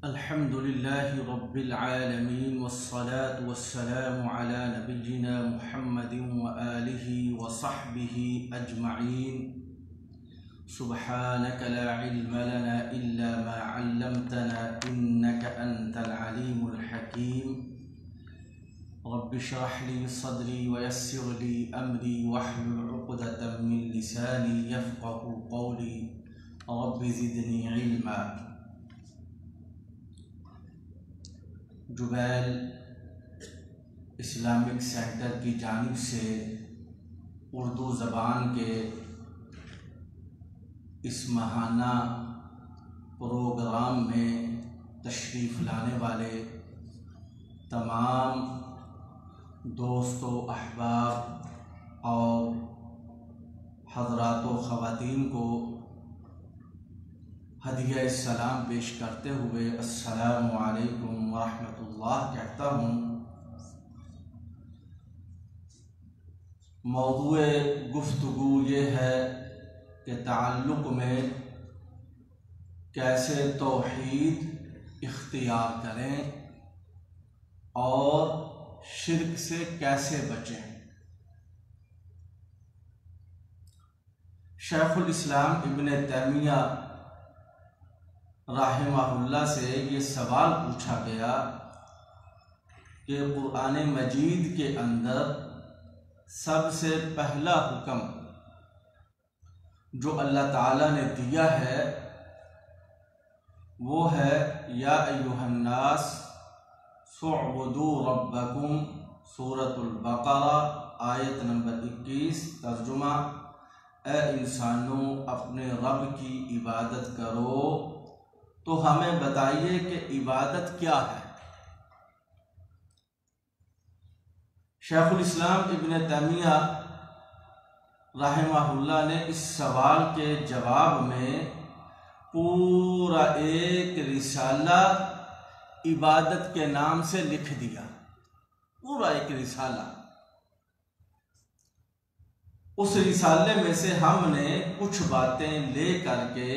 الحمد لله رب العالمين والصلاة والسلام على نبينا محمد وآله وصحبه أجمعين. سبحانك لا علم لنا إلا ما علمتنا إنك أنت العليم الحكيم. رب اشرح لي صدري ويسر لي أمري واحلل عقدة من لساني يفقه قولي. رب زدني علما. جبیل اسلامک سینٹر کی جانب سے اردو زبان کے اس ماہانہ پروگرام میں تشریف لانے والے تمام دوست و احباب اور حضرات و خواتین کو ہدیہ السلام پیش کرتے ہوئے السلام علیکم ورحمۃ اللہ کہتا ہوں. موضوع گفتگو یہ ہے کہ تعلق میں کیسے توحید اختیار کریں اور شرک سے کیسے بچیں. شیخ الاسلام ابن تیمیہ رحمہ اللہ سے یہ سوال پوچھا گیا کہ قرآن مجید کے اندر سب سے پہلا حکم جو اللہ تعالیٰ نے دیا ہے وہ ہے یا ایھا الناس اعبدوا ربکم، سورۃ البقرہ آیت نمبر 21. ترجمہ: اے انسانوں اپنے رب کی عبادت کرو. تو ہمیں بتائیے کہ عبادت کیا ہے؟ شیخ الاسلام ابن تیمیہ رحمہ اللہ نے اس سوال کے جواب میں پورا ایک رسالہ عبادت کے نام سے لکھ دیا. پورا ایک رسالہ. اس رسالے میں سے ہم نے کچھ باتیں لے کر کے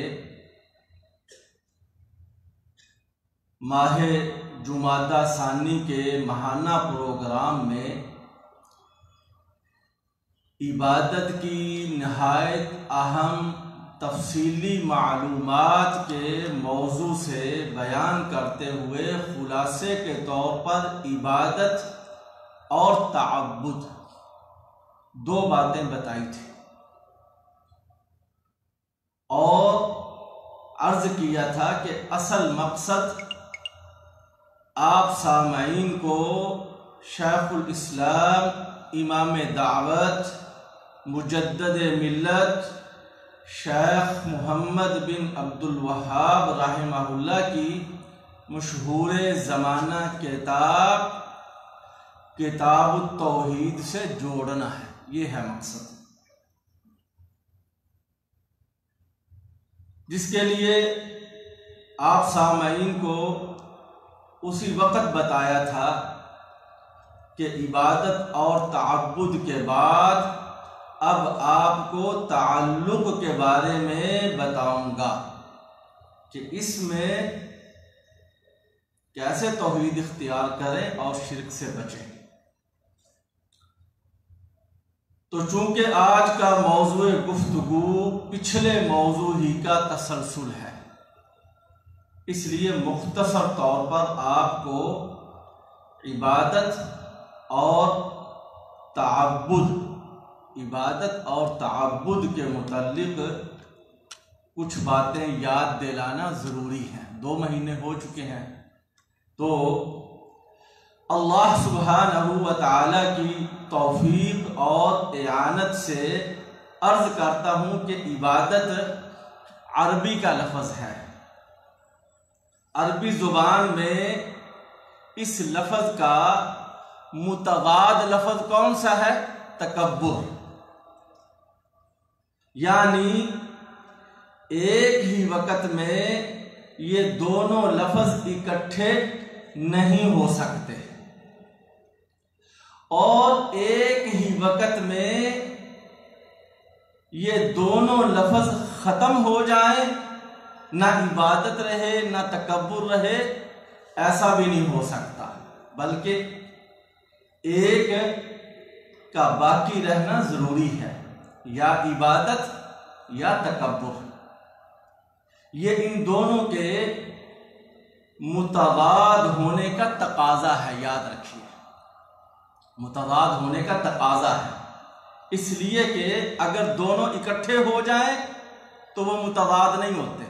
ماہ جمادی ثانی کے ماہانہ پروگرام میں عبادت کی نہایت اہم تفصیلی معلومات کے موضوع سے بیان کرتے ہوئے خلاصے کے طور پر عبادت اور تعبد دو باتیں بتائی تھی اور عرض کیا تھا کہ اصل مقصد آپ سامعین کو شیخ الاسلام امام دعوت مجدد ملت شیخ محمد بن عبد الوہاب رحمہ اللہ کی مشہور زمانہ کتاب التوحید سے جوڑنا ہے. یہ ہے مقصد جس کے لیے آپ سامعین کو اسی وقت بتایا تھا کہ عبادت اور تعبد کے بعد اب آپ کو تعلق کے بارے میں بتاؤں گا کہ اس میں کیسے توحید اختیار کریں اور شرک سے بچیں. تو چونکہ آج کا موضوع گفتگو پچھلے موضوع ہی کا تسلسل ہے، اس لیے مختصر طور پر آپ کو عبادت اور تعبد کے متعلق کچھ باتیں یاد دلانا ضروری ہیں. 2 مہینے ہو چکے ہیں تو اللہ سبحانہ و تعالی کی توفیق اور اعانت سے عرض کرتا ہوں کہ عبادت عربی کا لفظ ہے. عربی زبان میں اس لفظ کا متضاد لفظ کون سا ہے؟ تکبر. یعنی ایک ہی وقت میں یہ دونوں لفظ اکٹھے نہیں ہو سکتے اور ایک ہی وقت میں یہ دونوں لفظ ختم ہو جائیں نہ عبادت رہے نہ تکبر رہے، ایسا بھی نہیں ہو سکتا، بلکہ ایک کا باقی رہنا ضروری ہے، یا عبادت یا تکبر۔ یہ ان دونوں کے متضاد ہونے کا تقاضا ہے، یاد رکھیے، متضاد ہونے کا تقاضا ہے، اس لیے کہ اگر دونوں اکٹھے ہو جائیں تو وہ متضاد نہیں ہوتے،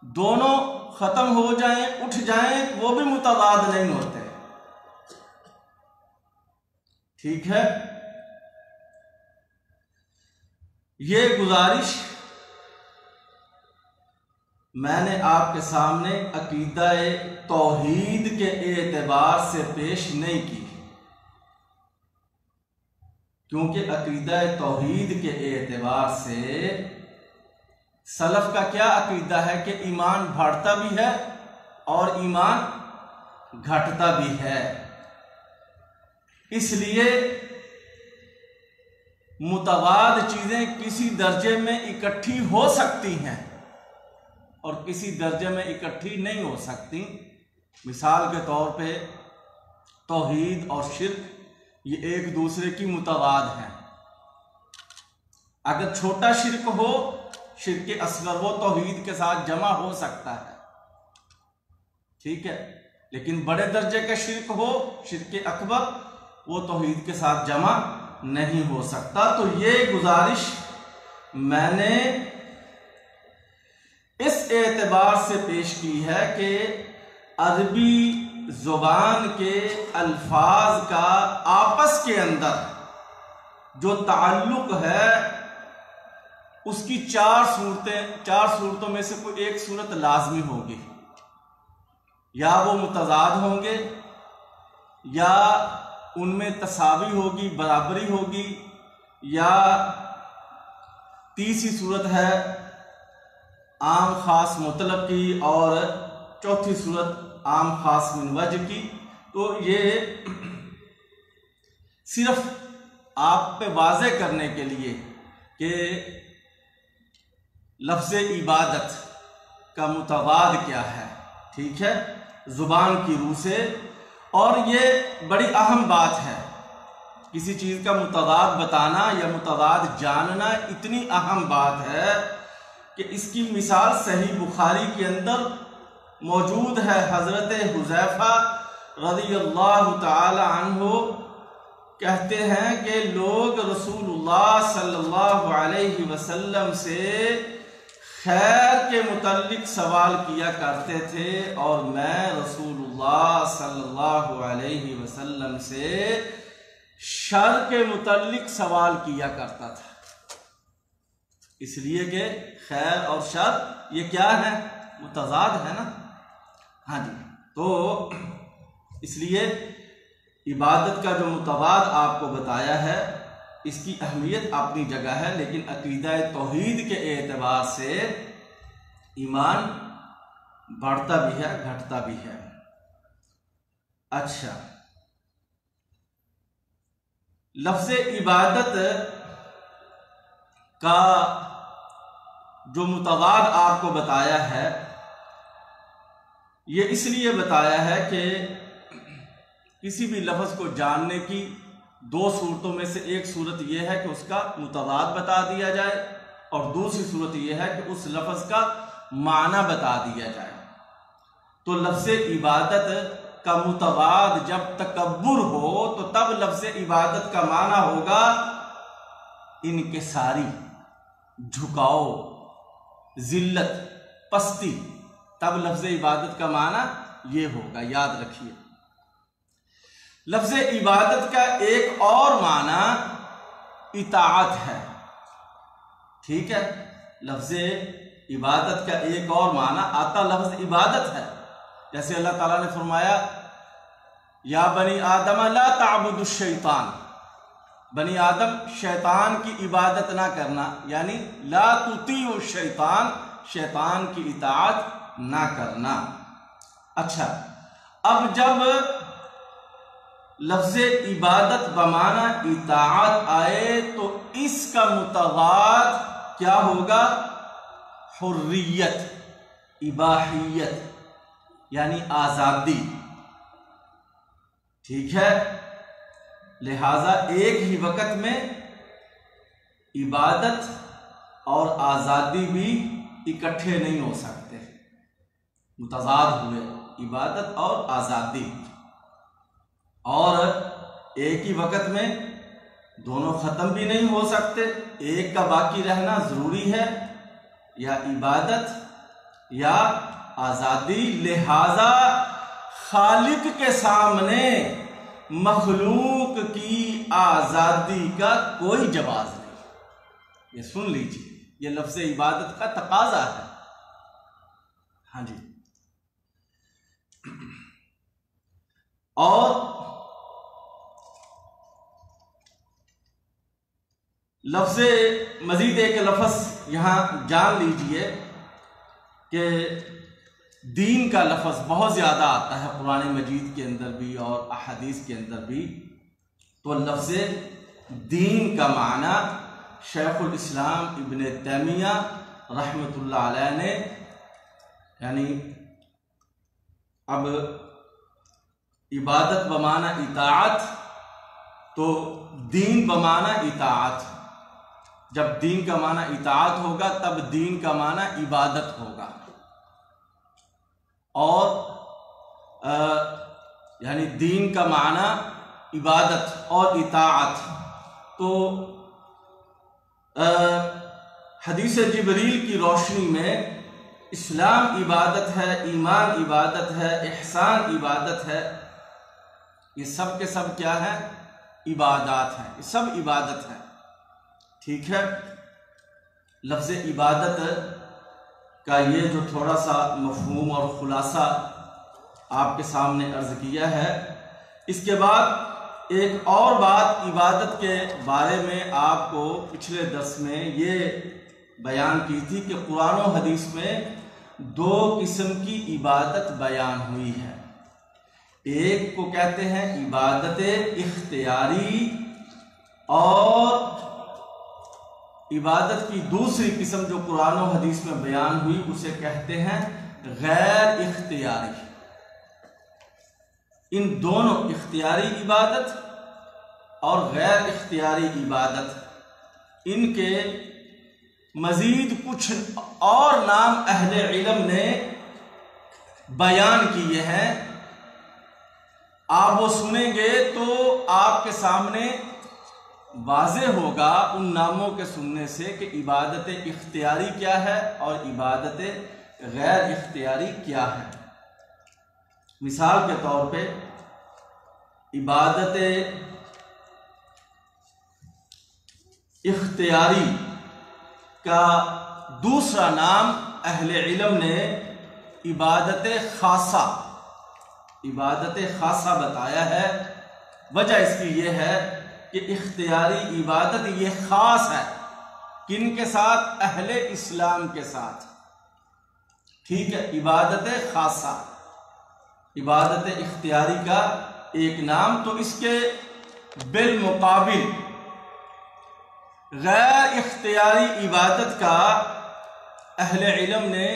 دونوں ختم ہو جائیں اٹھ جائیں وہ بھی متضاد نہیں ہوتے، ٹھیک ہے۔ یہ گزارش میں نے آپ کے سامنے عقیدہ توحید کے اعتبار سے پیش نہیں کی، کیونکہ عقیدہ توحید کے اعتبار سے سلف کا کیا عقیدہ ہے کہ ایمان بڑھتا بھی ہے اور ایمان گھٹتا بھی ہے، اس لیے متضاد چیزیں کسی درجے میں اکٹھی ہو سکتی ہیں اور کسی درجے میں اکٹھی نہیں ہو سکتی۔ مثال کے طور پہ توحید اور شرک یہ ایک دوسرے کی متضاد ہیں، اگر چھوٹا شرک ہو، شرک اصغر، وہ توحید کے ساتھ جمع ہو سکتا ہے، ٹھیک ہے، لیکن بڑے درجے کا شرک ہو، شرک اکبر، وہ توحید کے ساتھ جمع نہیں ہو سکتا۔ تو یہ گزارش میں نے اس اعتبار سے پیش کی ہے کہ عربی زبان کے الفاظ کا آپس کے اندر جو تعلق ہے اس کی چار صورتوں میں سے کوئی ایک صورت لازمی ہوگی، یا وہ متضاد ہوں گے، یا ان میں تساوی ہوگی، برابری ہوگی، یا تیسری صورت ہے عام خاص مطلب کی، اور چوتھی صورت عام خاص من وجہ کی۔ تو یہ صرف آپ پہ واضح کرنے کے لیے کہ لفظ عبادت کا متضاد کیا ہے، ٹھیک ہے، زبان کی روح سے، اور یہ بڑی اہم بات ہے، کسی چیز کا متضاد بتانا یا متضاد جاننا اتنی اہم بات ہے کہ اس کی مثال صحیح بخاری کے اندر موجود ہے۔ حضرت حذیفہ رضی اللہ تعالی عنہ کہتے ہیں کہ لوگ رسول اللہ صلی اللہ علیہ وسلم سے خیر کے متعلق سوال کیا کرتے تھے، اور میں رسول اللہ صلی اللہ علیہ وسلم سے شر کے متعلق سوال کیا کرتا تھا، اس لیے کہ خیر اور شر یہ کیا ہے، متضاد ہے نا، ہاں جی۔ تو اس لیے عبادت کا جو متضاد آپ کو بتایا ہے اس کی اہمیت اپنی جگہ ہے، لیکن عقیدہ توحید کے اعتبار سے ایمان بڑھتا بھی ہے گھٹتا بھی ہے۔ اچھا، لفظ عبادت کا جو متضاد آپ کو بتایا ہے یہ اس لیے بتایا ہے کہ کسی بھی لفظ کو جاننے کی دو صورتوں میں سے ایک صورت یہ ہے کہ اس کا متضاد بتا دیا جائے، اور دوسری صورت یہ ہے کہ اس لفظ کا معنی بتا دیا جائے۔ تو لفظ عبادت کا متضاد جب تکبر ہو تو تب لفظ عبادت کا معنی ہوگا انکساری، جھکاؤ، ذلت، پستی، تب لفظ عبادت کا معنی یہ ہوگا، یاد رکھیے۔ لفظ عبادت کا ایک اور معنی اطاعت ہے، ٹھیک ہے، لفظ عبادت کا ایک اور معنی آتا لفظ عبادت ہے، جیسے اللہ تعالیٰ نے فرمایا یا بنی آدم لا تعبدوا الشیطان، بنی آدم شیطان کی عبادت نہ کرنا، یعنی لا تطیعوا الشیطان، شیطان کی اطاعت نہ کرنا۔ اچھا، اب جب لفظ عبادت بمعنی اطاعت آئے تو اس کا متضاد کیا ہوگا؟ حریت، اباحیت یعنی آزادی، ٹھیک ہے؟ لہذا ایک ہی وقت میں عبادت اور آزادی بھی اکٹھے نہیں ہو سکتے، متضاد ہوئے عبادت اور آزادی، اور ایک ہی وقت میں دونوں ختم بھی نہیں ہو سکتے، ایک کا باقی رہنا ضروری ہے، یا عبادت یا آزادی۔ لہذا خالق کے سامنے مخلوق کی آزادی کا کوئی جواز نہیں، یہ سن لیجیے، یہ لفظ عبادت کا تقاضا ہے۔ ہاں جی، اور لفظ مزید ایک لفظ یہاں جان لیجئے کہ دین کا لفظ بہت زیادہ آتا ہے قرآن مجید کے اندر بھی اور احادیث کے اندر بھی۔ تو لفظ دین کا معنی شیخ الاسلام ابن تیمیہ رحمۃ اللہ علیہ نے، یعنی اب عبادت بمعنی اطاعت، تو دین بمعنی اطاعت، جب دین کا معنی اطاعت ہوگا تب دین کا معنی عبادت ہوگا، اور یعنی دین کا معنی عبادت اور اطاعت۔ تو حدیث جبریل کی روشنی میں اسلام عبادت ہے، ایمان عبادت ہے، احسان عبادت ہے، یہ سب کے سب کیا ہے؟ عبادات ہیں، یہ سب عبادت ہے، ٹھیک ہے؟ لفظ عبادت کا یہ جو تھوڑا سا مفہوم اور خلاصہ آپ کے سامنے عرض کیا ہے، اس کے بعد ایک اور بات عبادت کے بارے میں آپ کو پچھلے درس میں یہ بیان کی تھی کہ قرآن و حدیث میں دو قسم کی عبادت بیان ہوئی ہے۔ ایک کو کہتے ہیں عبادت اختیاری، اور عبادت کی دوسری قسم جو قرآن و حدیث میں بیان ہوئی اسے کہتے ہیں غیر اختیاری۔ ان دونوں، اختیاری عبادت اور غیر اختیاری عبادت، ان کے مزید کچھ اور نام اہل علم نے بیان کیے ہیں، آپ وہ سنیں گے تو آپ کے سامنے واضح ہوگا ان ناموں کے سننے سے کہ عبادت اختیاری کیا ہے اور عبادت غیر اختیاری کیا ہے۔ مثال کے طور پہ عبادت اختیاری کا دوسرا نام اہل علم نے عبادت خاصہ، عبادت خاصہ بتایا ہے۔ وجہ اس کی یہ ہے کہ اختیاری عبادت یہ خاص ہے، کن کے ساتھ؟ اہل اسلام کے ساتھ، ٹھیک ہے؟ عبادت خاصہ، عبادت اختیاری کا ایک نام۔ تو اس کے بالمقابل غیر اختیاری عبادت کا اہل علم نے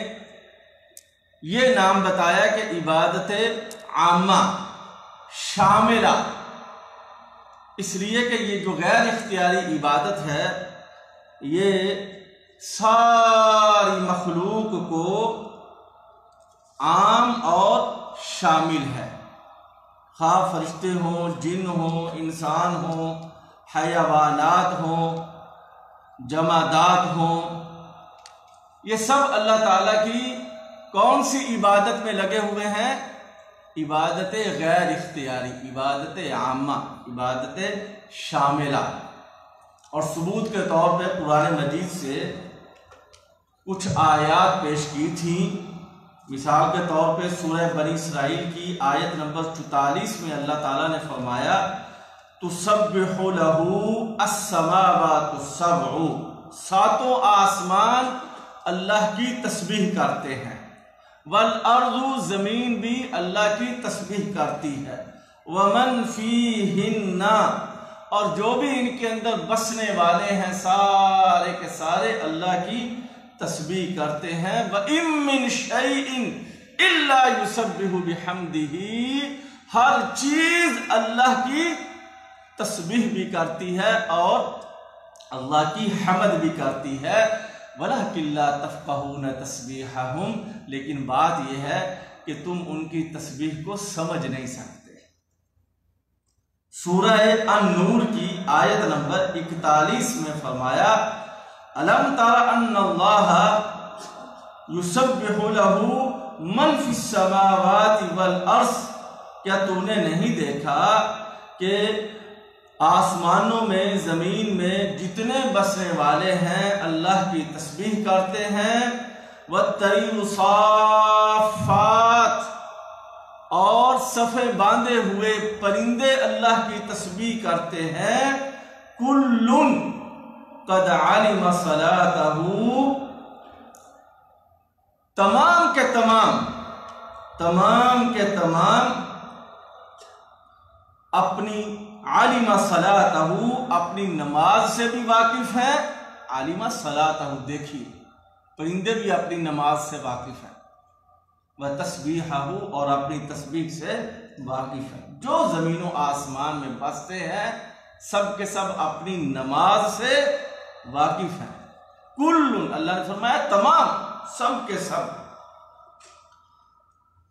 یہ نام بتایا کہ عبادت عامہ، شاملہ، اس لیے کہ یہ جو غیر اختیاری عبادت ہے یہ ساری مخلوق کو عام اور شامل ہے، خواہ فرشتے ہوں، جن ہوں، انسان ہوں، حیوانات ہوں، جمادات ہوں، یہ سب اللہ تعالیٰ کی کون سی عبادت میں لگے ہوئے ہیں؟ عبادت غیر اختیاری، عبادت عامہ، عبادت شاملہ۔ اور ثبوت کے طور پہ قرآن مجید سے کچھ آیات پیش کی تھیں۔ مثال کے طور پہ سورہ بنی اسرائیل کی آیت نمبر 44 میں اللہ تعالیٰ نے فرمایا تسبح لہ السماوات السبع، ساتوں آسمان اللہ کی تسبیح کرتے ہیں، والارض، زمین بھی اللہ کی تسبیح کرتی ہے، ومن فیہن، اور جو بھی ان کے اندر بسنے والے ہیں سارے کے سارے اللہ کی تسبیح کرتے ہیں وَإِن مِّن شَيْءٍ إِلَّا يُسَبِّحُ بِحَمْدِهِ، ہر چیز اللہ کی تسبیح بھی کرتی ہے اور اللہ کی حمد بھی کرتی ہے، وَلَٰكِن لَّا تَفْقَهُونَ تَسْبِيحَهُمْ، لیکن بات یہ ہے کہ تم ان کی تسبیح کو سمجھ نہیں سکتے۔ سورہ النور کی آیت نمبر 41 میں فرمایا أَلَمْ تَرَ أَنَّ اللَّهَ يُسَبِّحُ لَهُ مَنْ فِي السَّمَاوَاتِ وَالْأَرْضِ، کیا تو نے نہیں دیکھا کہ آسمانوں میں زمین میں جتنے بسنے والے ہیں اللہ کی تسبیح کرتے ہیں، وَالطَّيْرُ صَافَّاتٍ، اور صفے باندھے ہوئے پرندے اللہ کی تسبیح کرتے ہیں، کُلٌّ قَدْ عَلِمَ صَلَاتَهُ، تمام کے تمام اپنی عالمہ صلاتہ، اپنی نماز سے بھی واقف ہیں۔ عالمہ صلاتہ، دیکھیے پرندے بھی اپنی نماز سے واقف ہیں، وَتَسْبِيحَهُ، اور اپنی تسبیح سے واقف ہیں۔ جو زمین و آسمان میں بستے ہیں سب کے سب اپنی نماز سے واقف ہیں۔ کُلٌ، اللہ نے فرمایا تمام، سب کے سب۔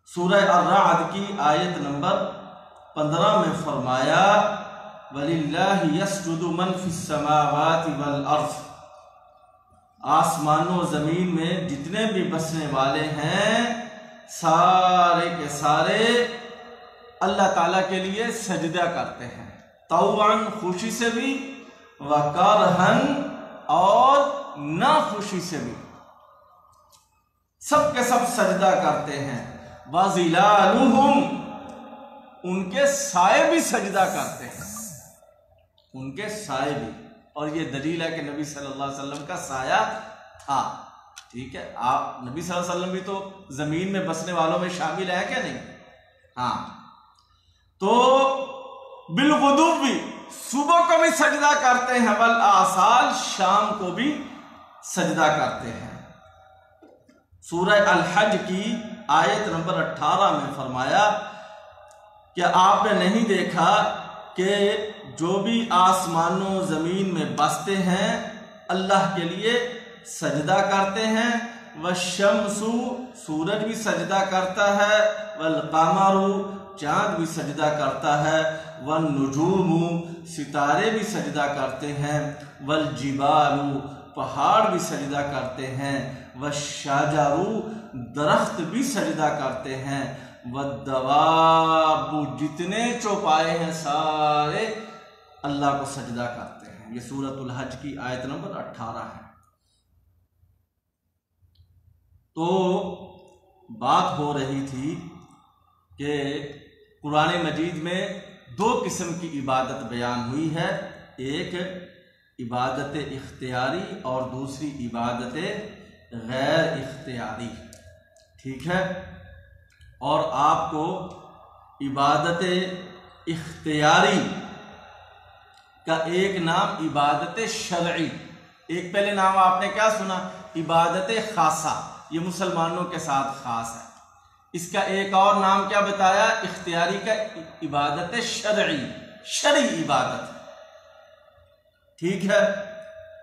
سورہ الرعد کی آیت نمبر 15 میں فرمایا وَلِلَّهِ يَسْجُدُ مَنْ فِي السَّمَاوَاتِ وَالْأَرْضِ، آسمان و زمین میں جتنے بھی بسنے والے ہیں سارے کے سارے اللہ تعالیٰ کے لیے سجدہ کرتے ہیں، طوعاً، خوشی سے بھی، وَكَرْهًا، اور ناخوشی سے بھی، سب کے سب سجدہ کرتے ہیں۔ وَظِلَالُهُمْ، ان کے سائے بھی سجدہ کرتے ہیں، ان کے سائے بھی، اور یہ دلیل ہے کہ نبی صلی اللہ علیہ وسلم کا سایہ تھا۔ ٹھیک ہے، آپ نبی صلی اللہ علیہ وسلم بھی تو زمین میں بسنے والوں میں شامل ہے کہ نہیں؟ ہاں، تو بالغدو بھی، صبح کو بھی سجدہ کرتے ہیں، والآصال، شام کو بھی سجدہ کرتے ہیں۔ سورہ الحج کی آیت نمبر 18 میں فرمایا کہ آپ نے نہیں دیکھا کہ جو بھی آسمانوں زمین میں بستے ہیں اللہ کے لیے سجدہ کرتے ہیں، والشمس، سورج بھی سجدہ کرتا ہے، والقمر، چاند بھی سجدہ کرتا ہے، والنجوم، ستارے بھی سجدہ کرتے ہیں، والجبال، پہاڑ بھی سجدہ کرتے ہیں، والشجر، درخت بھی سجدہ کرتے ہیں، والدواب، جتنے چوپائے ہیں سارے اللہ کو سجدہ کرتے ہیں۔ یہ سورۃ الحج کی آیت نمبر 18 ہے۔ تو بات ہو رہی تھی کہ قرآن مجید میں دو قسم کی عبادت بیان ہوئی ہے، ایک عبادت اختیاری اور دوسری عبادت غیر اختیاری۔ ٹھیک ہے، اور آپ کو عبادت اختیاری کا ایک نام عبادت شرعی، ایک پہلے نام آپ نے کیا سنا؟ عبادت خاصہ، یہ مسلمانوں کے ساتھ خاص ہے۔ اس کا ایک اور نام کیا بتایا؟ اختیاری کا عبادت شرعی، شرعی عبادت۔ ٹھیک ہے،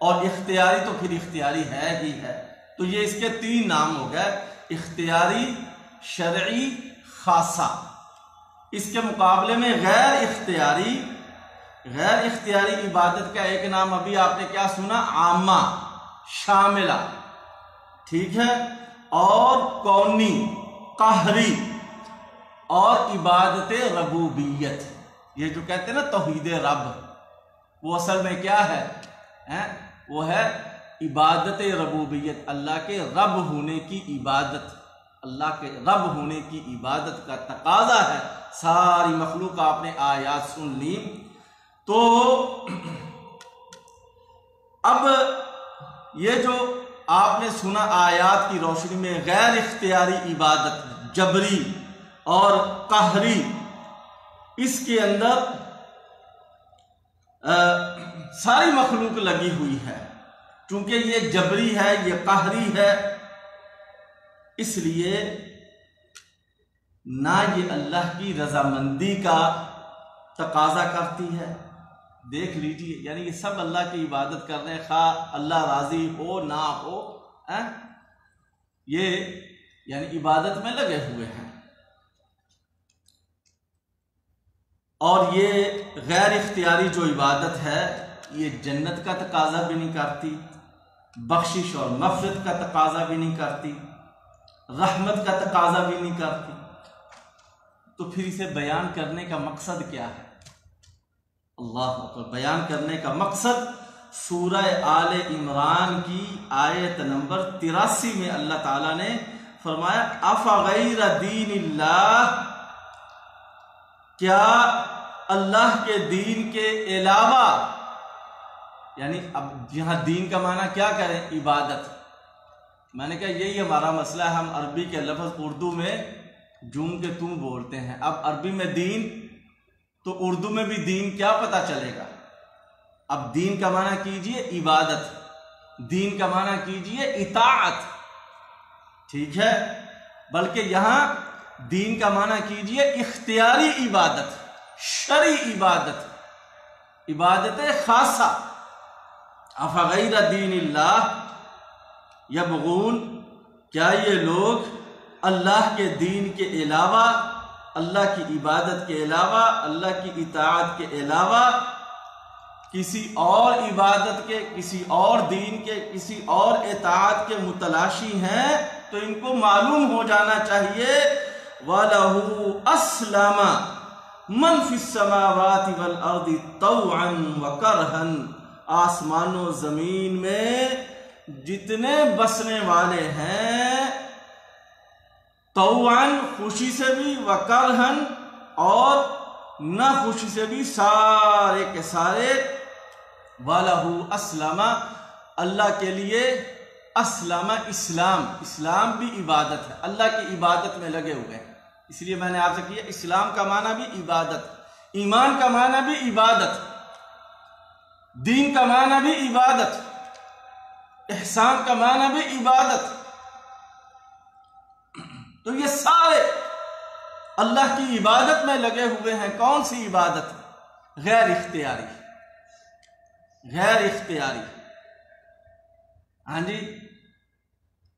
اور اختیاری تو پھر اختیاری ہے ہی ہے، تو یہ اس کے تین نام ہو گئے، اختیاری، شرعی، خاصہ۔ اس کے مقابلے میں غیر اختیاری عبادت کا ایک نام ابھی آپ نے کیا سنا؟ عامہ، شاملہ۔ ٹھیک ہے، اور کونی، قہری، اور عبادت ربوبیت، یہ جو کہتے ہیں نا توحید رب، وہ اصل میں کیا ہے؟ وہ ہے عبادت ربوبیت، اللہ کے رب ہونے کی عبادت، اللہ کے رب ہونے کی عبادت کا تقاضا ہے۔ ساری مخلوق آپ نے آیات سن لی، تو اب یہ جو آپ نے سنا آیات کی روشنی میں غیر اختیاری عبادت، جبری اور قہری، اس کے اندر ساری مخلوق لگی ہوئی ہے، چونکہ یہ جبری ہے، یہ قہری ہے، اس لیے نہ یہ اللہ کی رضامندی کا تقاضا کرتی ہے۔ دیکھ لیجیے، یعنی یہ سب اللہ کی عبادت کر رہے ہیں، خواہ اللہ راضی ہو نہ ہو، یہ یعنی عبادت میں لگے ہوئے ہیں۔ اور یہ غیر اختیاری جو عبادت ہے، یہ جنت کا تقاضا بھی نہیں کرتی، بخشش اور مغفرت کا تقاضا بھی نہیں کرتی، رحمت کا تقاضا بھی نہیں کرتی، تو پھر اسے بیان کرنے کا مقصد کیا ہے؟ اللہ اکبر! بیان کرنے کا مقصد سورہ آل عمران کی آیت نمبر 83 میں اللہ تعالیٰ نے فرمایا افغیر دین اللہ، کیا اللہ کے دین کے علاوہ، یعنی اب یہاں دین کا معنی کیا کریں؟ عبادت۔ میں نے کہا یہی ہمارا مسئلہ ہے، ہم عربی کے لفظ اردو میں جون کے تم بولتے ہیں، اب عربی میں دین تو اردو میں بھی دین کیا پتہ چلے گا؟ اب دین کا معنی کیجئے عبادت، دین کا معنی کیجئے اطاعت، ٹھیک ہے؟ بلکہ یہاں دین کا معنی کیجئے اختیاری عبادت، شرعی عبادت، عبادت خاصہ۔ افغیر دین اللہ یبغون، کیا یہ لوگ اللہ کے دین کے علاوہ، اللہ کی عبادت کے علاوہ، اللہ کی اطاعت کے علاوہ کسی اور عبادت کے، کسی اور دین کے، کسی اور اطاعت کے متلاشی ہیں؟ تو ان کو معلوم ہو جانا چاہیے وَلَهُ أَسْلَمَ مَنْ فِي السَّمَاوَاتِ وَالْأَرْضِ طَوْعًا وَكَرْهًا، آسمان و زمین میں جتنے بسنے والے ہیں، طوعاً خوشی سے بھی، وکرہن اور نہ خوشی سے بھی، سارے کے سارے، وَلَهُ أَسْلَمَ، اللہ کے لیے اسلم، اسلام، اسلام بھی عبادت ہے، اللہ کی عبادت میں لگے ہوئے ہیں۔ اس لیے میں نے آپ سے کیا، اسلام کا معنی بھی عبادت، ایمان کا معنی بھی عبادت، دین کا معنی بھی عبادت، احسان کا معنی بھی عبادت۔ تو یہ سارے اللہ کی عبادت میں لگے ہوئے ہیں۔ کون سی عبادت؟ غیر اختیاری، غیر اختیاری، ہاں جی،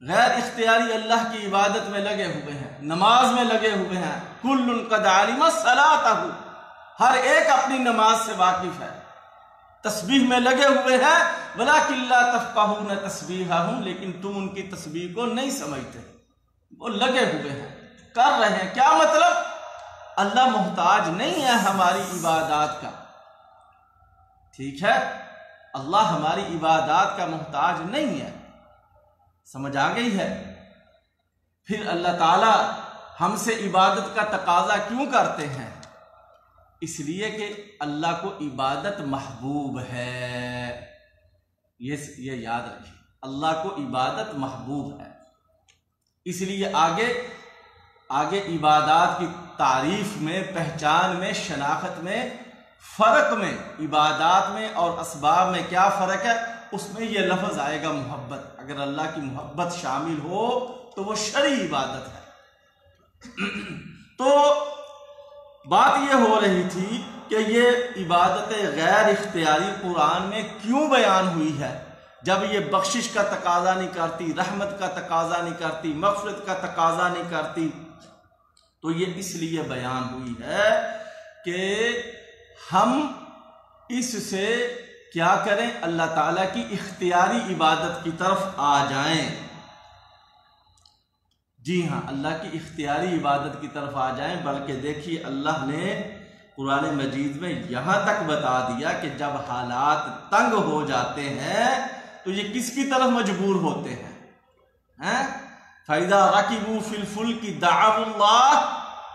غیر اختیاری اللہ کی عبادت میں لگے ہوئے ہیں، نماز میں لگے ہوئے ہیں۔ کل قد علم صلاتہ، ہر ایک اپنی نماز سے واقف ہے، تسبیح میں لگے ہوئے ہیں۔ ولکن لا تفقہون تسبیحہم، لیکن تم ان کی تسبیح کو نہیں سمجھتے۔ وہ لگے ہوئے ہیں، کر رہے ہیں۔ کیا مطلب؟ اللہ محتاج نہیں ہے ہماری عبادات کا، ٹھیک ہے؟ اللہ ہماری عبادات کا محتاج نہیں ہے، سمجھ آ گئی ہے؟ پھر اللہ تعالیٰ ہم سے عبادت کا تقاضا کیوں کرتے ہیں؟ اس لیے کہ اللہ کو عبادت محبوب ہے، یہ یاد رکھیے، اللہ کو عبادت محبوب ہے۔ اس لیے آگے عبادات کی تعریف میں، پہچان میں، شناخت میں، فرق میں، عبادات میں اور اسباب میں کیا فرق ہے، اس میں یہ لفظ آئے گا محبت۔ اگر اللہ کی محبت شامل ہو تو وہ شرعی عبادت ہے۔ تو بات یہ ہو رہی تھی کہ یہ عبادت غیر اختیاری قرآن میں کیوں بیان ہوئی ہے، جب یہ بخشش کا تقاضا نہیں کرتی، رحمت کا تقاضا نہیں کرتی، مغفرت کا تقاضا نہیں کرتی، تو یہ اس لیے بیان ہوئی ہے کہ ہم اس سے کیا کریں؟ اللہ تعالیٰ کی اختیاری عبادت کی طرف آ جائیں۔ جی ہاں، اللہ کی اختیاری عبادت کی طرف آ جائیں۔ بلکہ دیکھیے اللہ نے قرآن مجید میں یہاں تک بتا دیا کہ جب حالات تنگ ہو جاتے ہیں تو یہ کس کی طرف مجبور ہوتے ہیں؟ فَإِذَا رَكِبُوا فِي الْفُلْكِ دَعَوُا اللَّهَ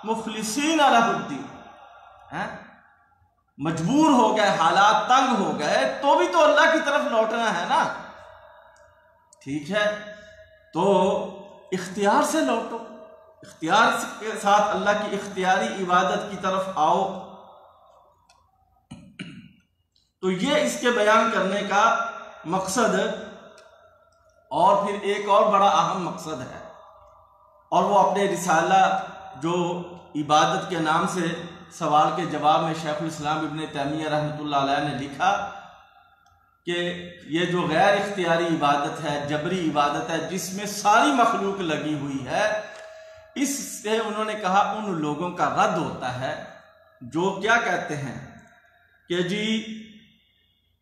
مُخْلِصِينَ لَهُ الدِّينَ، مجبور ہو گئے، حالات تنگ ہو گئے تو بھی تو اللہ کی طرف لوٹنا ہے نا، ٹھیک ہے؟ تو اختیار سے لوٹو، اختیار کے ساتھ اللہ کی اختیاری عبادت کی طرف آؤ۔ تو یہ اس کے بیان کرنے کا مقصد اور پھر ایک اور بڑا اہم مقصد ہے، اور وہ اپنے رسالہ جو عبادت کے نام سے سوال کے جواب میں شیخ الاسلام ابن تیمیہ رحمۃ اللہ علیہ نے لکھا کہ یہ جو غیر اختیاری عبادت ہے، جبری عبادت ہے، جس میں ساری مخلوق لگی ہوئی ہے، اس سے انہوں نے کہا ان لوگوں کا رد ہوتا ہے جو کیا کہتے ہیں کہ جی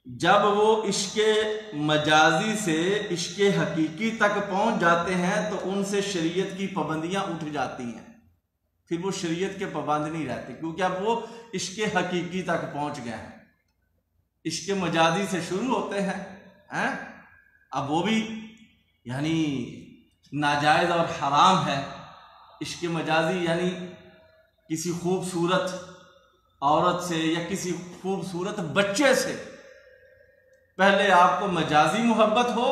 جب وہ عشق مجازی سے عشق حقیقی تک پہنچ جاتے ہیں تو ان سے شریعت کی پابندیاں اٹھ جاتی ہیں، پھر وہ شریعت کے پابند نہیں رہتے، کیونکہ اب وہ عشق حقیقی تک پہنچ گئے ہیں۔ عشق مجازی سے شروع ہوتے ہیں، اب وہ بھی یعنی ناجائز اور حرام ہے۔ عشق مجازی یعنی کسی خوبصورت عورت سے یا کسی خوبصورت بچے سے پہلے آپ کو مجازی محبت ہو،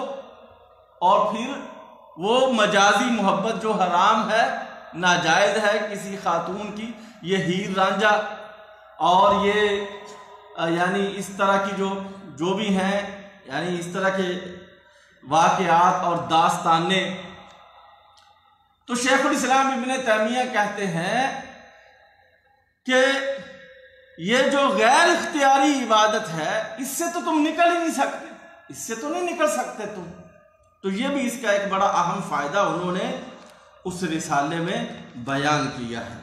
اور پھر وہ مجازی محبت جو حرام ہے، ناجائز ہے کسی خاتون کی، یہ ہیر رانجھا اور یہ یعنی اس طرح کی جو بھی ہیں، یعنی اس طرح کے واقعات اور داستانیں، تو شیخ الاسلام ابن تیمیہ کہتے ہیں کہ یہ جو غیر اختیاری عبادت ہے، اس سے تو تم نکل ہی نہیں سکتے، اس سے تو نہیں نکل سکتے تم۔ تو یہ بھی اس کا ایک بڑا اہم فائدہ انہوں نے اس رسالے میں بیان کیا ہے۔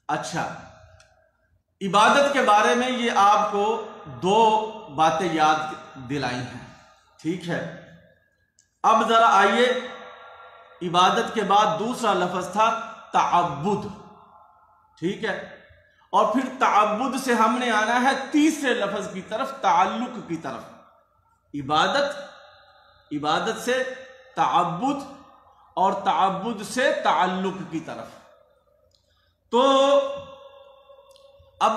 اچھا، عبادت کے بارے میں یہ آپ کو دو باتیں یاد دلائی ہیں، ٹھیک ہے؟ اب ذرا آئیے، عبادت کے بعد دوسرا لفظ تھا تعبد، ٹھیک ہے؟ اور پھر تعبد سے ہم نے آنا ہے تیسرے لفظ کی طرف، تعلق کی طرف۔ عبادت سے تعبد اور تعبد سے تعلق کی طرف۔ تو اب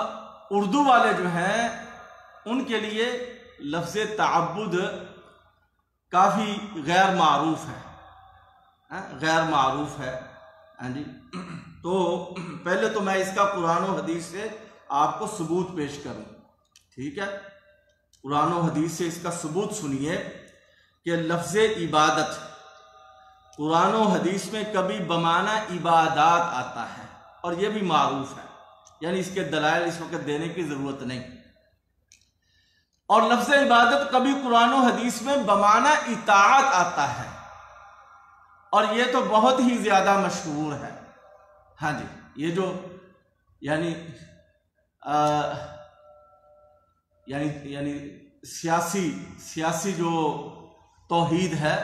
اردو والے جو ہیں ان کے لیے لفظ تعبد کافی غیر معروف ہے، غیر معروف ہے، ہاں جی۔ تو پہلے تو میں اس کا قرآن و حدیث سے آپ کو ثبوت پیش کروں، ٹھیک ہے؟ قرآن و حدیث سے اس کا ثبوت سنیے کہ لفظ عبادت قرآن و حدیث میں کبھی بمعنی عبادات آتا ہے، اور یہ بھی معروف ہے، یعنی اس کے دلائل اس وقت دینے کی ضرورت نہیں۔ اور لفظ عبادت کبھی قرآن و حدیث میں بمعنی اطاعت آتا ہے، اور یہ تو بہت ہی زیادہ مشہور ہے، ہاں جی۔ یہ جو یعنی سیاسی جو توحید ہے،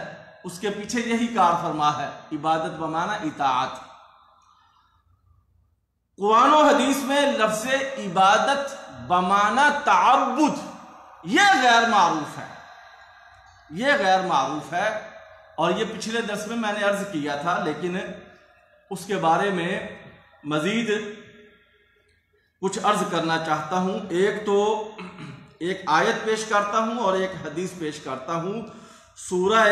اس کے پیچھے یہی کار فرما ہے، عبادت بمعنی اطاعت۔ قرآن و حدیث میں لفظ عبادت بمعنی تعبد یہ غیر معروف ہے، یہ غیر معروف ہے، اور یہ پچھلے درس میں نے عرض کیا تھا، لیکن اس کے بارے میں مزید کچھ عرض کرنا چاہتا ہوں۔ ایک آیت پیش کرتا ہوں اور ایک حدیث پیش کرتا ہوں۔ سورہ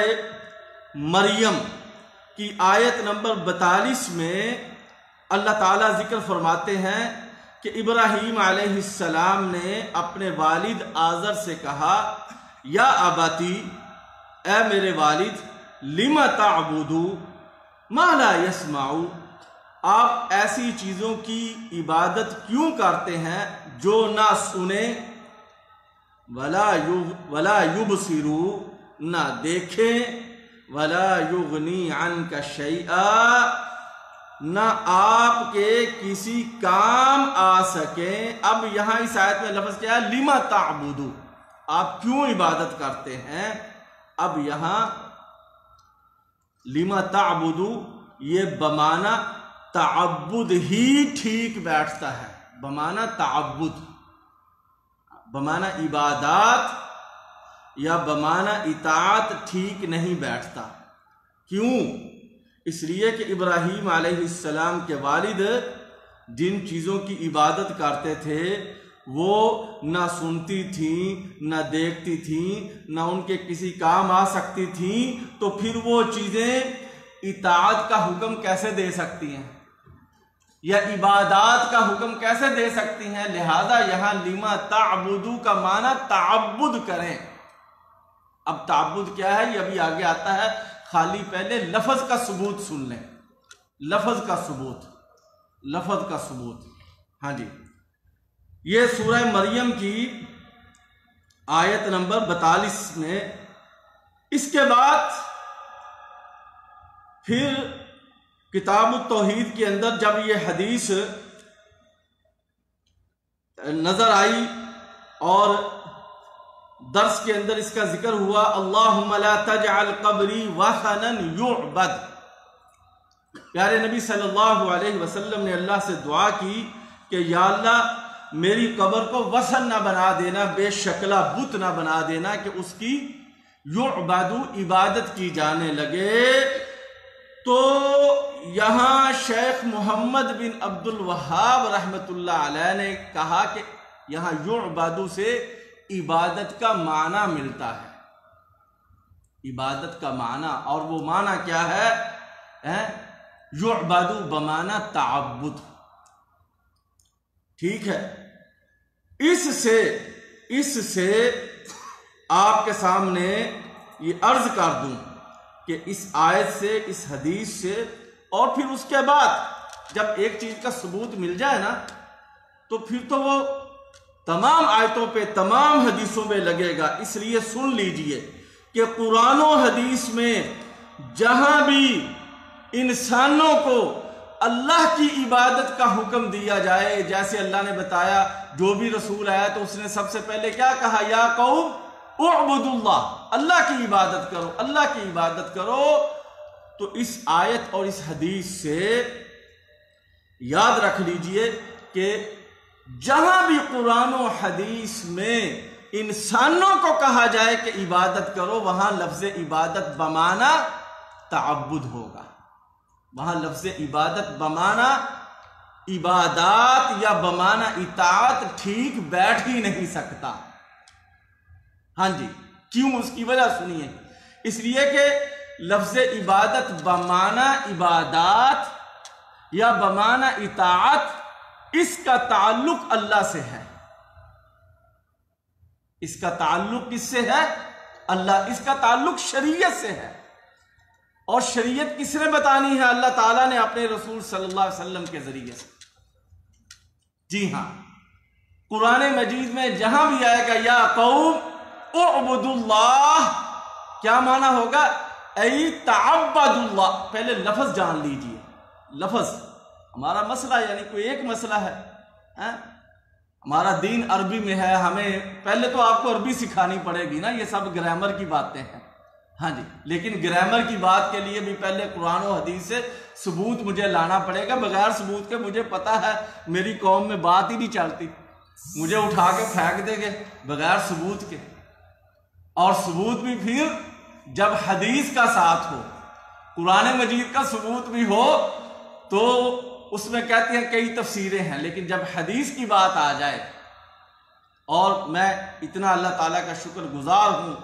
مریم کی آیت نمبر 42 میں اللہ تعالیٰ ذکر فرماتے ہیں کہ ابراہیم علیہ السلام نے اپنے والد آزر سے کہا، یا اباتی، اے میرے والد، لم تعبدو ما لا یسمع، آپ ایسی چیزوں کی عبادت کیوں کرتے ہیں جو نہ سنیں، ولا یبصروا، نہ دیکھیں، ولا یغنی عنک شیئا، نہ آپ کے کسی کام آ سکیں۔ اب یہاں اس آیت میں لفظ کیا ہے؟ لما تعبدو، آپ کیوں عبادت کرتے ہیں؟ اب یہاں لما تعبدو یہ بمعنی تعبد ہی ٹھیک بیٹھتا ہے، بمعنی تعبد، بمعنی عبادات یا بمعنی اطاعت ٹھیک نہیں بیٹھتا۔ کیوں؟ اس لیے کہ ابراہیم علیہ السلام کے والد جن چیزوں کی عبادت کرتے تھے وہ نہ سنتی تھیں، نہ دیکھتی تھیں، نہ ان کے کسی کام آ سکتی تھیں، تو پھر وہ چیزیں اطاعت کا حکم کیسے دے سکتی ہیں؟ یا عبادات کا حکم کیسے دے سکتی ہیں؟ لہذا یہاں لما تعبدو کا معنی تعبد کریں۔ اب تعبد کیا ہے یہ ابھی آگے آتا ہے، خالی پہلے لفظ کا ثبوت سن لیں، لفظ کا ثبوت۔ ہاں جی، یہ سورہ مریم کی آیت نمبر 42 میں، اس کے بعد پھر کتاب التوحید کے اندر جب یہ حدیث نظر آئی اور درس کے اندر اس کا ذکر ہوا، اللہم لا تجعل قبری وثنا یعبد، پیارے نبی صلی اللہ علیہ وسلم نے اللہ سے دعا کی کہ یا اللہ میری قبر کو وثن نہ بنا دینا، بے شکلہ بت نہ بنا دینا کہ اس کی یعبد عبادت کی جانے لگے۔ تو یہاں شیخ محمد بن عبد الوہاب رحمۃ اللہ علیہ نے کہا کہ یہاں یعبد سے عبادت کا معنی ملتا ہے، عبادت کا معنی، اور وہ معنی کیا ہے؟ یعبد بمعنی تعبد، ٹھیک ہے۔ اس سے آپ کے سامنے یہ عرض کر دوں کہ اس آیت سے، اس حدیث سے، اور پھر اس کے بعد جب ایک چیز کا ثبوت مل جائے نا تو پھر تو وہ تمام آیتوں پہ، تمام حدیثوں میں لگے گا۔ اس لیے سن لیجئے کہ قرآن و حدیث میں جہاں بھی انسانوں کو اللہ کی عبادت کا حکم دیا جائے، جیسے اللہ نے بتایا جو بھی رسول آیا تو اس نے سب سے پہلے کیا کہا؟ یا قوم اعبدوا اللہ، اللہ کی عبادت کرو، اللہ کی عبادت کرو۔ تو اس آیت اور اس حدیث سے یاد رکھ لیجئے کہ جہاں بھی قرآن و حدیث میں انسانوں کو کہا جائے کہ عبادت کرو، وہاں لفظ عبادت بمعنی تعبد ہوگا، وہاں لفظ عبادت بمعنی عبادات یا بمعنی اطاعت ٹھیک بیٹھ ہی نہیں سکتا۔ ہاں جی، کیوں؟ اس کی وجہ سنیے، اس لیے کہ لفظ عبادت بمعنی عبادات یا بمعنی اطاعت، اس کا تعلق اللہ سے ہے، اس کا تعلق کس سے ہے؟ اللہ، اس کا تعلق شریعت سے ہے، اور شریعت کس نے بتانی ہے؟ اللہ تعالیٰ نے اپنے رسول صلی اللہ علیہ وسلم کے ذریعے سے۔ جی ہاں، قرآن مجید میں جہاں بھی آئے گا یا قوم اعبدوا اللہ، کیا معنی ہوگا؟ ای تعبدوا اللہ۔ پہلے لفظ جان لیجئے، لفظ ہمارا مسئلہ، یعنی کوئی ایک مسئلہ ہے، ہمارا دین عربی میں ہے، ہمیں پہلے تو آپ کو عربی سکھانی پڑے گی نا، یہ سب گرامر کی باتیں ہیں۔ ہاں جی، لیکن گرامر کی بات کے لیے بھی پہلے قرآن و حدیث سے ثبوت مجھے لانا پڑے گا، بغیر ثبوت کے مجھے پتا ہے میری قوم میں بات ہی نہیں چلتی، مجھے اٹھا کے پھینک دے گے بغیر ثبوت کے۔ اور ثبوت بھی پھر جب حدیث کا ساتھ ہو، قرآن مجید کا ثبوت بھی ہو تو اس میں کہتے ہیں کئی تفسیریں ہیں، لیکن جب حدیث کی بات آ جائے، اور میں اتنا اللہ تعالیٰ کا شکر گزار ہوں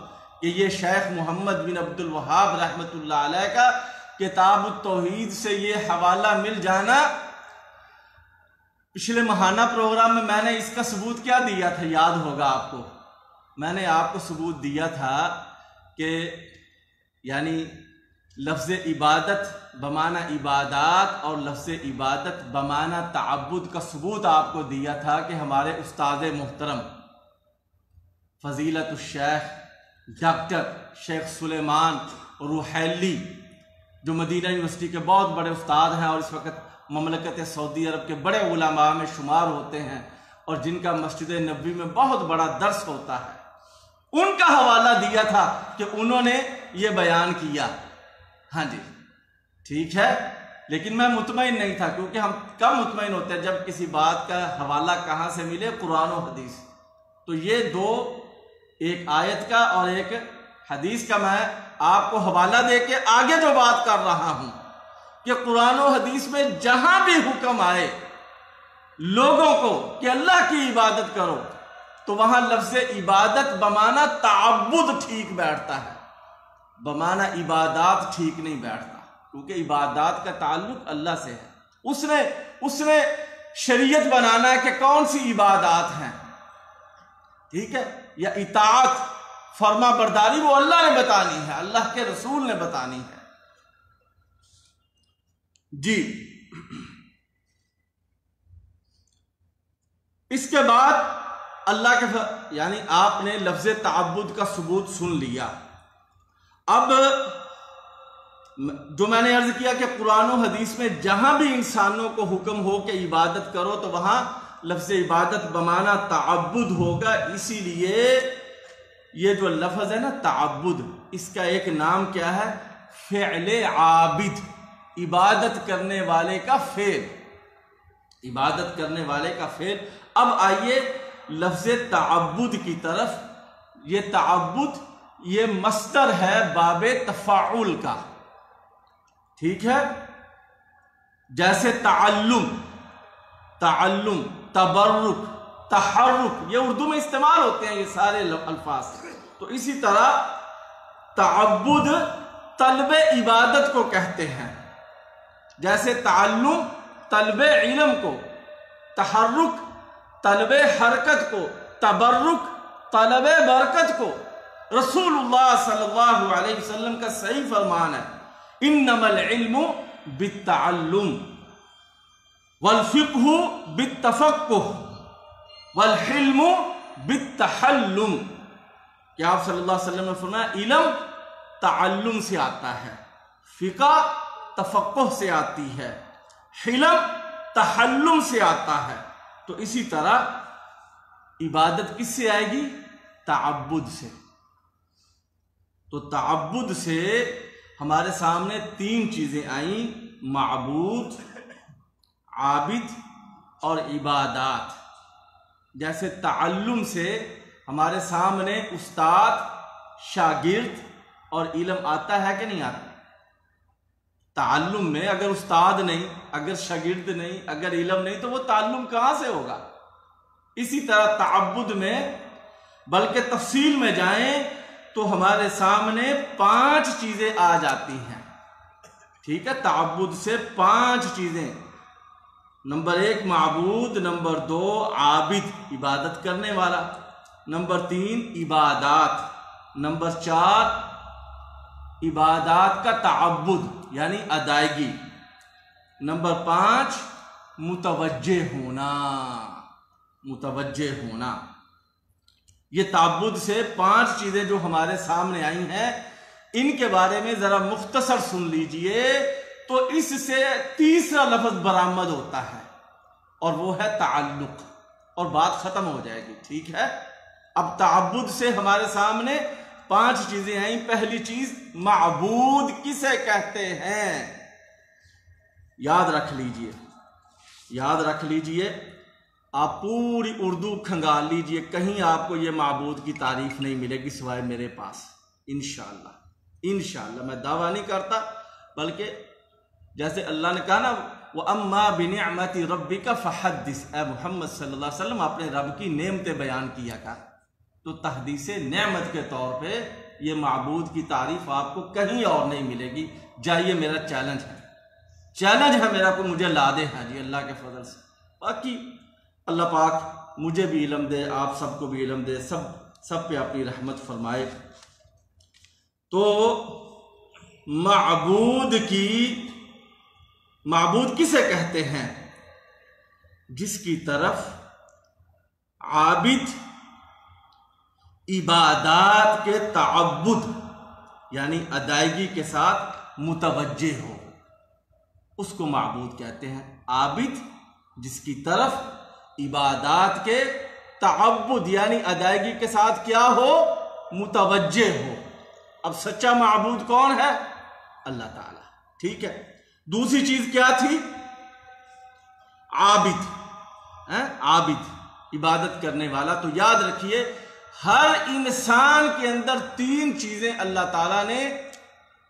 کہ یہ شیخ محمد بن عبد الوہاب رحمۃ اللہ علیہ کا کتاب التوحید سے یہ حوالہ مل جانا۔ پچھلے ماہانہ پروگرام میں نے اس کا ثبوت کیا دیا تھا، یاد ہوگا آپ کو، میں نے آپ کو ثبوت دیا تھا کہ یعنی لفظ عبادت بمعنی عبادات اور لفظ عبادت بمعنی تعبد کا ثبوت آپ کو دیا تھا کہ ہمارے استاد محترم فضیلت الشیخ ڈاکٹر شیخ سلیمان روحیلی، جو مدینہ یونیورسٹی کے بہت بڑے استاد ہیں اور اس وقت مملکت سعودی عرب کے بڑے علماء میں شمار ہوتے ہیں، اور جن کا مسجد نبوی میں بہت بڑا درس ہوتا ہے، ان کا حوالہ دیا تھا کہ انہوں نے یہ بیان کیا۔ ہاں جی، ٹھیک ہے، لیکن میں مطمئن نہیں تھا، کیونکہ ہم کب مطمئن ہوتے ہیں جب کسی بات کا حوالہ کہاں سے ملے؟ قرآن و حدیث۔ تو یہ دو، ایک آیت کا اور ایک حدیث کا، میں آپ کو حوالہ دے کے آگے جو بات کر رہا ہوں کہ قرآن و حدیث میں جہاں بھی حکم آئے لوگوں کو کہ اللہ کی عبادت کرو، تو وہاں لفظ عبادت بمعنی تعبد ٹھیک بیٹھتا ہے، بمعنی عبادات ٹھیک نہیں بیٹھتا، کیونکہ عبادات کا تعلق اللہ سے ہے۔ اس نے شریعت بنانا ہے کہ کون سی عبادات ہیں، ٹھیک ہے، یا اطاعت فرما برداری وہ اللہ نے بتانی ہے، اللہ کے رسول نے بتانی ہے۔ جی اس کے بعد اللہ کے یعنی آپ نے لفظ تعبد کا ثبوت سن لیا۔ اب جو میں نے عرض کیا کہ قرآن و حدیث میں جہاں بھی انسانوں کو حکم ہو کہ عبادت کرو تو وہاں لفظ عبادت بمعنی تعبد ہوگا، اسی لیے یہ جو لفظ ہے نا تعبد، اس کا ایک نام کیا ہے؟ فعل عابد، عبادت کرنے والے کا فعل، عبادت کرنے والے کا فعل۔ اب آئیے لفظ تعبد کی طرف۔ یہ تعبد یہ مصدر ہے باب تفاعل کا، ٹھیک ہے، جیسے تعلم، تبرک، تحرک، یہ اردو میں استعمال ہوتے ہیں یہ سارے الفاظ۔ تو اسی طرح تعبد طلب عبادت کو کہتے ہیں، جیسے تعلم طلب علم کو، تحرک طلب حرکت کو، تبرک طلب برکت کو۔ رسول اللہ صلی اللہ علیہ وسلم کا صحیح فرمان ہے، انما العلم بالتعلم والفقہ بالتفقہ والحلم بالتحلم، کہ آپ صلی اللہ علیہ وسلم نے فرمایا علم تعلم سے آتا ہے، فقہ تفقہ سے آتی ہے، حلم تحلم سے آتا ہے۔ تو اسی طرح عبادت کس سے آئے گی؟ تعبد سے۔ تو تعبد سے ہمارے سامنے تین چیزیں آئیں، معبود، عابد اور عبادات۔ جیسے تعلم سے ہمارے سامنے استاد، شاگرد اور علم آتا ہے کہ نہیں آتا؟ تعلم میں اگر استاد نہیں، اگر شاگرد نہیں، اگر علم نہیں تو وہ تعلم کہاں سے ہوگا؟ اسی طرح تعبد میں بلکہ تفصیل میں جائیں تو ہمارے سامنے 5 چیزیں آ جاتی ہیں، ٹھیک ہے، تعبد سے 5 چیزیں۔ نمبر 1 معبود، نمبر 2 عابد عبادت کرنے والا، نمبر 3 عبادات، نمبر 4 عبادات کا تعبد یعنی ادائیگی، نمبر 5 متوجہ ہونا۔ یہ تعبد سے 5 چیزیں جو ہمارے سامنے آئی ہیں، ان کے بارے میں ذرا مختصر سن لیجئے تو اس سے تیسرا لفظ برآمد ہوتا ہے اور وہ ہے تعلق، اور بات ختم ہو جائے گی، ٹھیک ہے۔ اب تعبد سے ہمارے سامنے 5 چیزیں آئیں۔ پہلی چیز معبود کسے کہتے ہیں؟ یاد رکھ لیجئے، آپ پوری اردو کھنگال لیجئے، کہیں آپ کو یہ معبود کی تعریف نہیں ملے گی سوائے میرے پاس، انشاءاللہ میں دعویٰ نہیں کرتا، بلکہ جیسے اللہ نے کہا نا وَأَمَّا بِنِعْمَةِ رَبِّكَ فَحَدِّثْ، اے محمد صلی اللہ علیہ وسلم اپنے رب کی نعمتیں بیان کیا کر۔ تو تحدیث نعمت کے طور پہ یہ معبود کی تعریف آپ کو کہیں اور نہیں ملے گی۔ جائیے، میرا چیلنج ہے میرا، کو مجھے لا دے، ہاں جی، اللہ کے فضل سے۔ باقی اللہ پاک مجھے بھی علم دے، آپ سب کو بھی علم دے، سب پہ اپنی رحمت فرمائے۔ تو معبود کسے کہتے ہیں؟ جس کی طرف عابد عبادات کے تعبد یعنی ادائیگی کے ساتھ متوجہ ہو، اس کو معبود کہتے ہیں۔ عابد جس کی طرف عبادات کے تعبد یعنی ادائیگی کے ساتھ کیا ہو؟ متوجہ ہو۔ اب سچا معبود کون ہے؟ اللہ تعالی، ٹھیک ہے۔ دوسری چیز کیا تھی؟ عابد عبادت کرنے والا۔ تو یاد رکھیے، ہر انسان کے اندر 3 چیزیں اللہ تعالیٰ نے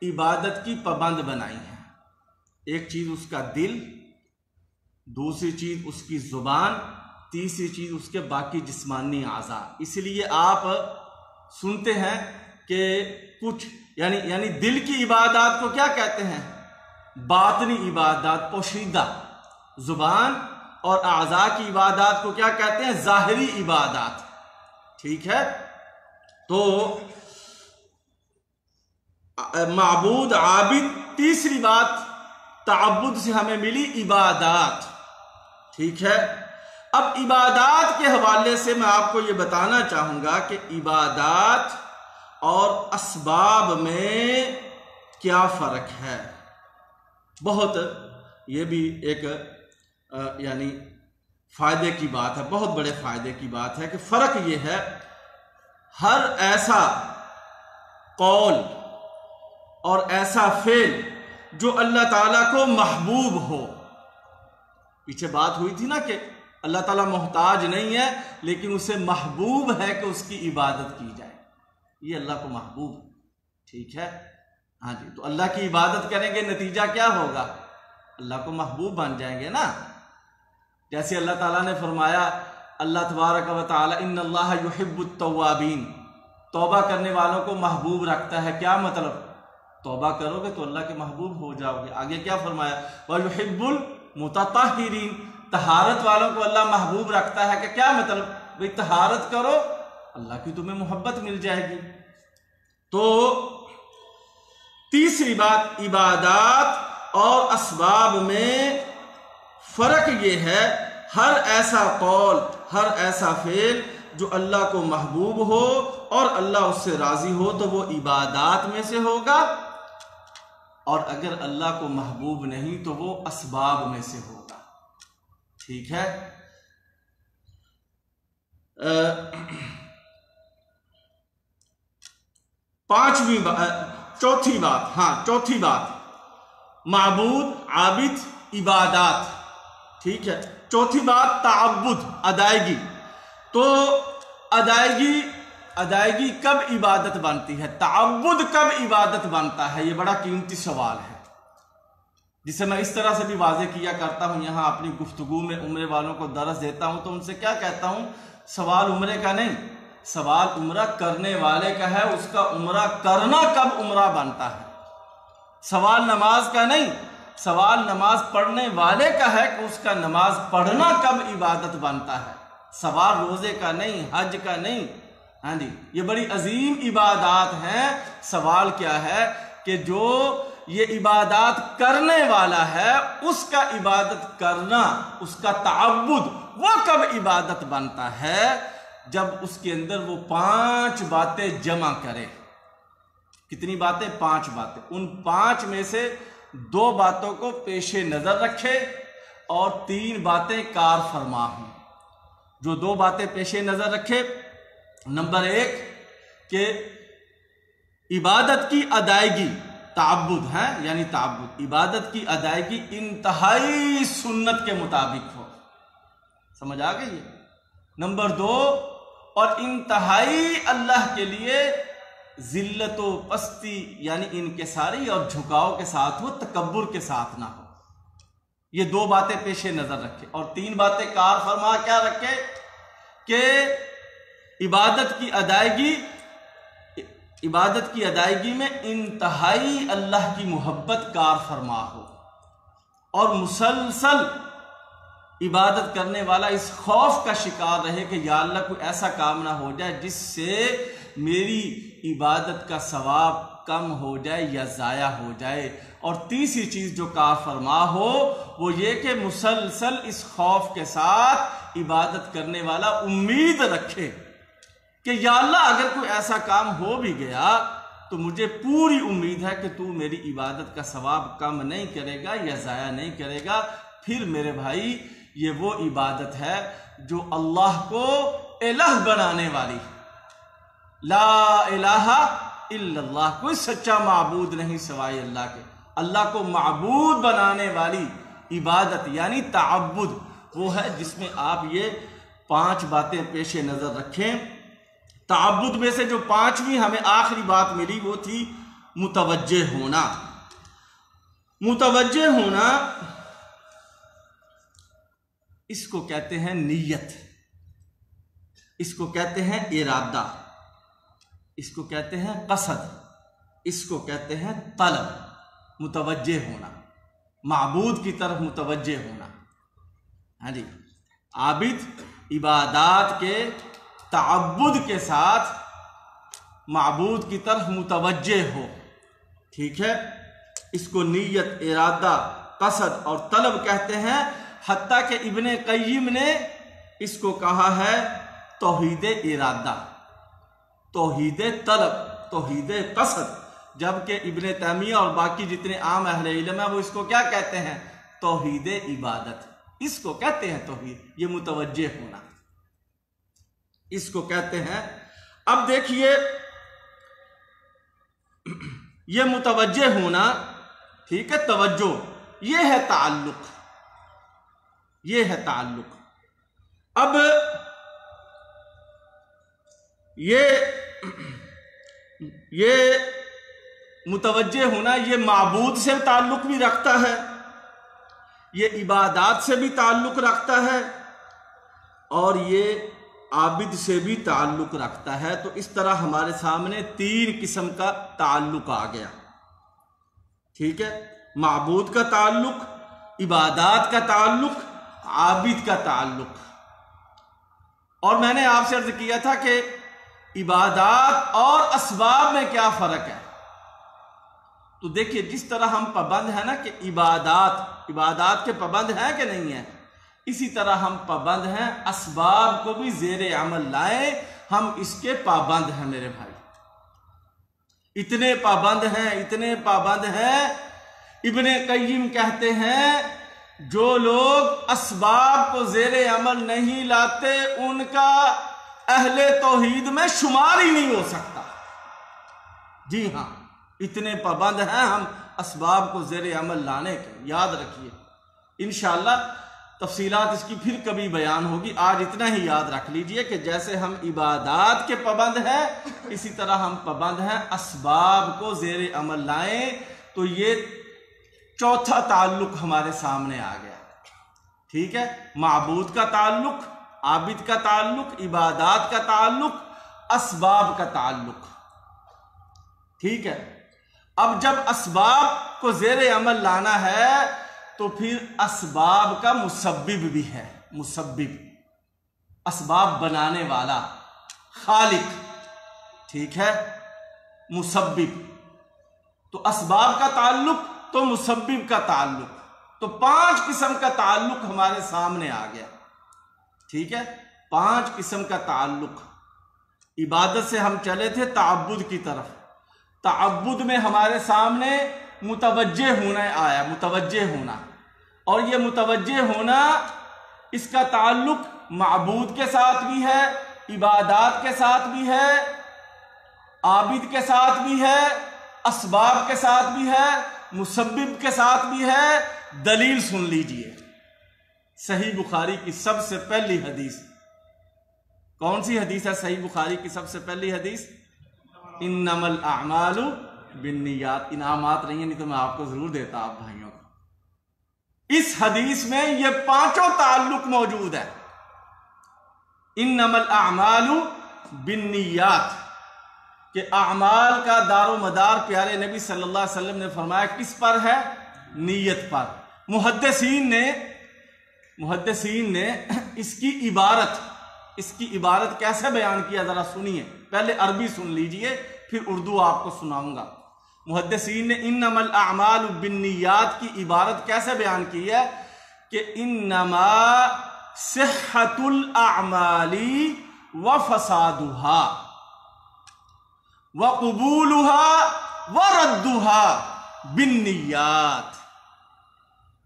عبادت کی پابند بنائی ہیں۔ ایک چیز اس کا دل، دوسری چیز اس کی زبان، تیسری چیز اس کے باقی جسمانی اعضاء۔ اس لیے آپ سنتے ہیں کہ کچھ یعنی دل کی عبادات کو کیا کہتے ہیں؟ باطنی عبادات، پوشیدہ، زبان اور اعضاء کی عبادات کو کیا کہتے ہیں؟ ظاہری عبادات، ٹھیک ہے؟ تو معبود، عابد، تیسری بات تعبد سے ہمیں ملی عبادات، ٹھیک ہے؟ اب عبادات کے حوالے سے میں آپ کو یہ بتانا چاہوں گا کہ عبادات اور اسباب میں کیا فرق ہے۔ بہت یہ بھی ایک یعنی فائدے کی بات ہے، بہت بڑے فائدے کی بات ہے کہ فرق یہ ہے، ہر ایسا قول اور ایسا فعل جو اللہ تعالیٰ کو محبوب ہو، پیچھے بات ہوئی تھی نا کہ اللہ تعالیٰ محتاج نہیں ہے لیکن اسے محبوب ہے کہ اس کی عبادت کی جائے، یہ اللہ کو محبوب ہے، ٹھیک ہے؟ ہاں جی، تو اللہ کی عبادت کریں گے نتیجہ کیا ہوگا؟ اللہ کو محبوب بن جائیں گے نا۔ جیسے اللہ تعالیٰ نے فرمایا، اللہ تبارک و تعالیٰ ان اللہ یحب التوابین، توبہ کرنے والوں کو محبوب رکھتا ہے۔ کیا مطلب؟ توبہ کرو گے تو اللہ کے محبوب ہو جاؤ گے۔ آگے کیا فرمایا؟ وَيُحِبُّ الْمُتَطَهِّرِينَ، طہارت والوں کو اللہ محبوب رکھتا ہے کہ کیا مطلب؟ بھئی طہارت کرو، اللہ کی تمہیں محبت مل جائے گی۔ تو تیسری بات، عبادات اور اسباب میں فرق یہ ہے، ہر ایسا قول، ہر ایسا فعل جو اللہ کو محبوب ہو اور اللہ اس سے راضی ہو تو وہ عبادات میں سے ہوگا، اور اگر اللہ کو محبوب نہیں تو وہ اسباب میں سے ہوگا، ٹھیک ہے؟ چوتھی بات معبود، عابد، عبادات، ٹھیک ہے؟ چوتھی بات تعبد، ادائیگی۔ تو ادائیگی کب عبادت بنتی ہے؟ تعبد کب عبادت بنتا ہے؟ یہ بڑا قیمتی سوال ہے، جسے میں اس طرح سے بھی واضح کیا کرتا ہوں یہاں اپنی گفتگو میں، عمرے والوں کو درس دیتا ہوں تو ان سے کیا کہتا ہوں، سوال عمرے کا نہیں، سوال عمرہ کرنے والے کا ہے، اس کا عمرہ کرنا کب عمرہ بنتا ہے۔ سوال نماز کا نہیں، سوال نماز پڑھنے والے کا ہے کہ اس کا نماز پڑھنا کب عبادت بنتا ہے۔ سوال روزے کا نہیں، حج کا نہیں، ہاں جی، یہ بڑی عظیم عبادات ہیں۔ سوال کیا ہے کہ جو یہ عبادات کرنے والا ہے اس کا عبادت کرنا، اس کا تعبد، وہ کب عبادت بنتا ہے؟ جب اس کے اندر وہ 5 باتیں جمع کرے۔ کتنی باتیں؟ 5 باتیں۔ ان 5 میں سے 2 باتوں کو پیش نظر رکھے اور 3 باتیں کار فرما ہوں۔ جو 2 باتیں پیش نظر رکھے، نمبر 1 کہ عبادت کی ادائیگی، تعبد ہے یعنی تعبد، عبادت کی ادائیگی انتہائی سنت کے مطابق ہو، سمجھ آ گئی ہے؟ نمبر 2 اور انتہائی اللہ کے لیے ذلت و پستی یعنی انکساری اور جھکاؤ کے ساتھ ہو، تکبر کے ساتھ نہ ہو۔ یہ 2 باتیں پیش نظر رکھے، اور 3 باتیں کار فرما کیا رکھے کہ عبادت کی ادائیگی میں انتہائی اللہ کی محبت کار فرما ہو، اور مسلسل عبادت کرنے والا اس خوف کا شکار رہے کہ یا اللہ کوئی ایسا کام نہ ہو جائے جس سے میری عبادت کا ثواب کم ہو جائے یا ضائع ہو جائے۔ اور تیسری چیز جو کار فرما ہو وہ یہ کہ مسلسل اس خوف کے ساتھ عبادت کرنے والا امید رکھے کہ یا اللہ اگر کوئی ایسا کام ہو بھی گیا تو مجھے پوری امید ہے کہ تو میری عبادت کا ثواب کم نہیں کرے گا یا ضائع نہیں کرے گا۔ پھر میرے بھائی یہ وہ عبادت ہے جو اللہ کو الہ بنانے والی، لا الہ الا اللہ، کوئی سچا معبود نہیں سوائے اللہ کے، اللہ کو معبود بنانے والی عبادت یعنی تعبد وہ ہے جس میں آپ یہ 5 باتیں پیش نظر رکھیں۔ تعبد میں سے جو 5ویں ہمیں آخری بات ملی وہ تھی متوجہ ہونا۔ متوجہ ہونا اس کو کہتے ہیں نیت، اس کو کہتے ہیں ارادہ، اس کو کہتے ہیں قصد، اس کو کہتے ہیں طلب۔ متوجہ ہونا، معبود کی طرف متوجہ ہونا، ہاں جی، عابد عبادات کے تعبد کے ساتھ معبود کی طرف متوجہ ہو، ٹھیک ہے، اس کو نیت، ارادہ، قصد اور طلب کہتے ہیں۔ حتیٰ کہ ابن قیم نے اس کو کہا ہے توحید ارادہ، توحید طلب، توحید قصد، جبکہ ابن تیمیہ اور باقی جتنے عام اہل علم ہیں وہ اس کو کیا کہتے ہیں؟ توحید عبادت، اس کو کہتے ہیں توحید، یہ متوجہ ہونا، اس کو کہتے ہیں۔ اب دیکھیے یہ متوجہ ہونا، ٹھیک ہے، توجہ، یہ ہے تعلق، یہ ہے تعلق۔ اب یہ متوجہ ہونا یہ معبود سے تعلق بھی رکھتا ہے، یہ عبادات سے بھی تعلق رکھتا ہے، اور یہ عابد سے بھی تعلق رکھتا ہے۔ تو اس طرح ہمارے سامنے 3 قسم کا تعلق آ گیا، ٹھیک ہے، معبود کا تعلق، عبادات کا تعلق، عابد کا تعلق۔ اور میں نے آپ سے عرض کیا تھا کہ عبادات اور اسباب میں کیا فرق ہے۔ تو دیکھیے جس طرح ہم پابند ہیں نا کہ عبادات کے پابند ہیں کہ نہیں ہیں، اسی طرح ہم پابند ہیں اسباب کو بھی زیر عمل لائیں، ہم اس کے پابند ہیں میرے بھائی، اتنے پابند ہیں، اتنے پابند ہیں۔ ابن قیم کہتے ہیں جو لوگ اسباب کو زیر عمل نہیں لاتے ان کا اہل توحید میں شمار ہی نہیں ہو سکتا۔ جی ہاں، اتنے پابند ہیں ہم اسباب کو زیر عمل لانے کے، یاد رکھیے۔ انشاءاللہ تفصیلات اس کی پھر کبھی بیان ہوگی، آج اتنا ہی یاد رکھ لیجئے کہ جیسے ہم عبادات کے پابند ہیں اسی طرح ہم پابند ہیں اسباب کو زیر عمل لائیں۔ تو یہ چوتھا تعلق ہمارے سامنے آ گیا، ٹھیک ہے، معبود کا تعلق، عابد کا تعلق، عبادات کا تعلق، اسباب کا تعلق، ٹھیک ہے۔ اب جب اسباب کو زیر عمل لانا ہے تو پھر اسباب کا مسبب بھی ہے، مسبب، اسباب بنانے والا، خالق، ٹھیک ہے، مسبب۔ تو اسباب کا تعلق تو مسبب کا تعلق، تو 5 قسم کا تعلق ہمارے سامنے آ گیا، ٹھیک ہے، 5 قسم کا تعلق۔ عبادت سے ہم چلے تھے تعبد کی طرف، تعبد میں ہمارے سامنے متوجہ ہونا آیا، متوجہ ہونا، اور یہ متوجہ ہونا اس کا تعلق معبود کے ساتھ بھی ہے، عبادات کے ساتھ بھی ہے، عابد کے ساتھ بھی ہے، اسباب کے ساتھ بھی ہے، مسبب کے ساتھ بھی ہے۔ دلیل سن لیجئے، صحیح بخاری کی سب سے پہلی حدیث، کون سی حدیث ہے صحیح بخاری کی سب سے پہلی حدیث؟ انما الاعمال بالنیات۔ انعامات نہیں ہیں، نہیں تو میں آپ کو ضرور دیتا آپ بھائیوں کو۔ اس حدیث میں یہ 5 تعلق موجود ہے، انما الاعمال بالنیات، کہ اعمال کا دار و مدار پیارے نبی صلی اللہ علیہ وسلم نے فرمایا کس پر ہے؟ نیت پر۔ محدثین نے اس کی عبارت کیسے بیان کیا ذرا سنیے، پہلے عربی سن لیجئے پھر اردو آپ کو سناؤں گا۔ محدثین نے انما الاعمال بالنیات کی عبارت کیسے بیان کی ہے کہ انما صحت الاعمال وفسادها وقبولها وردها بالنیات۔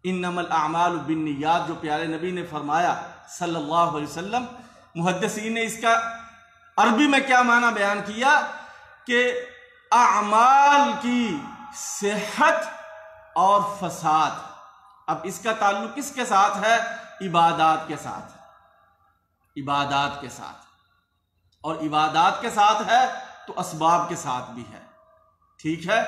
انما الاعمال بالنیات جو پیارے نبی نے فرمایا صلی اللہ علیہ وسلم، محدثین نے اس کا عربی میں کیا معنی بیان کیا کہ اعمال کی صحت اور فساد۔ اب اس کا تعلق کس کے ساتھ ہے؟ عبادات کے ساتھ، عبادات کے ساتھ، اور عبادات کے ساتھ ہے تو اسباب کے ساتھ بھی ہے، ٹھیک ہے،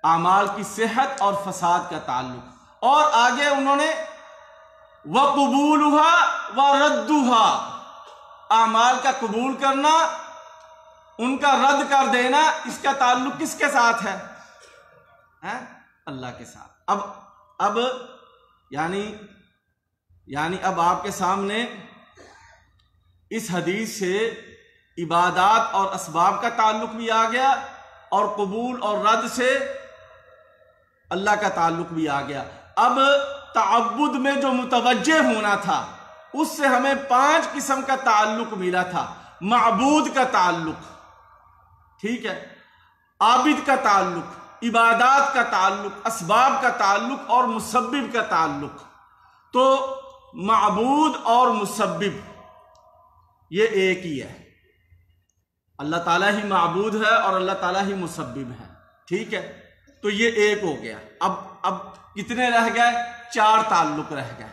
اعمال کی صحت اور فساد کا تعلق۔ اور آگے انہوں نے وَقُبُولُهَا وَرَدُّهَا، اعمال کا قبول کرنا، ان کا رد کر دینا، اس کا تعلق کس کے ساتھ ہے؟ اللہ کے ساتھ۔ اب یعنی یعنی اب آپ کے سامنے اس حدیث سے عبادات اور اسباب کا تعلق بھی آ گیا اور قبول اور رد سے اللہ کا تعلق بھی آ گیا۔ اب تعبد میں جو متوجہ ہونا تھا اس سے ہمیں 5 قسم کا تعلق ملا تھا۔ معبود کا تعلق، ٹھیک ہے، عابد کا تعلق، عبادات کا تعلق، اسباب کا تعلق اور مسبب کا تعلق۔ تو معبود اور مسبب یہ ایک ہی ہے، اللہ تعالیٰ ہی معبود ہے اور اللہ تعالیٰ ہی مسبب ہے، ٹھیک ہے، تو یہ ایک ہو گیا۔ اب کتنے رہ گئے؟ 4 تعلق رہ گئے،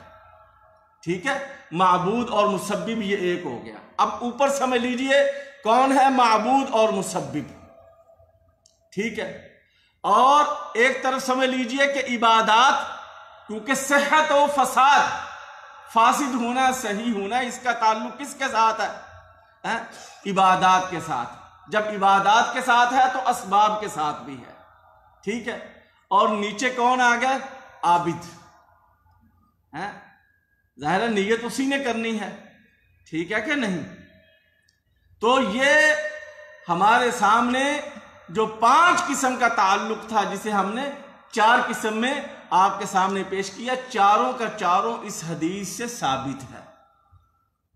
ٹھیک ہے، معبود اور مسبب یہ ایک ہو گیا۔ اب اوپر سمجھ لیجئے کون ہے معبود اور مسبب، ٹھیک ہے، اور ایک طرف سمجھ لیجئے کہ عبادات، کیونکہ صحت و فساد، فاسد ہونا صحیح ہونا، اس کا تعلق کس کے ساتھ ہے؟ عبادات کے ساتھ۔ جب عبادات کے ساتھ ہے تو اسباب کے ساتھ بھی ہے، ٹھیک ہے، اور نیچے کون آ گئے؟ عابد، ظاہر ہے نیت اسی نے کرنی ہے، ٹھیک ہے کہ نہیں؟ تو یہ ہمارے سامنے جو 5 قسم کا تعلق تھا جسے ہم نے 4 قسم میں آپ کے سامنے پیش کیا، چاروں کا چاروں اس حدیث سے ثابت ہے۔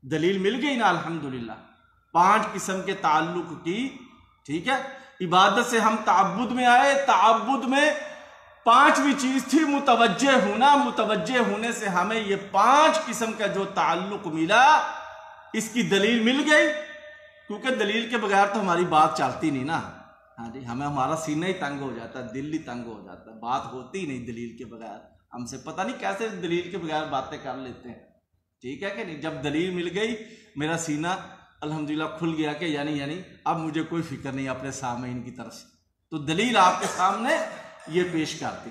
دلیل مل گئی نا الحمدللہ 5 قسم کے تعلق کی، ٹھیک ہے۔ عبادت سے ہم تعبد میں آئے، تعبد میں 5ویں چیز تھی متوجہ ہونا، متوجہ ہونے سے ہمیں یہ 5 قسم کا جو تعلق ملا، اس کی دلیل مل گئی، کیونکہ دلیل کے بغیر تو ہماری بات چلتی نہیں نا، ہاں جی، ہمارا سینہ ہی تنگ ہو جاتا ہے، دل ہی تنگ ہو جاتا ہے، بات ہوتی نہیں دلیل کے بغیر۔ ہم سے پتہ نہیں کیسے دلیل کے بغیر باتیں کر لیتے ہیں، ٹھیک ہے کہ نہیں؟ جب دلیل مل گئی میرا سینہ الحمدللہ کھل گیا کہ یعنی اب مجھے کوئی فکر نہیں اپنے سامعین کی طرف سے، تو دلیل آپ کے سامنے یہ پیش کرتی۔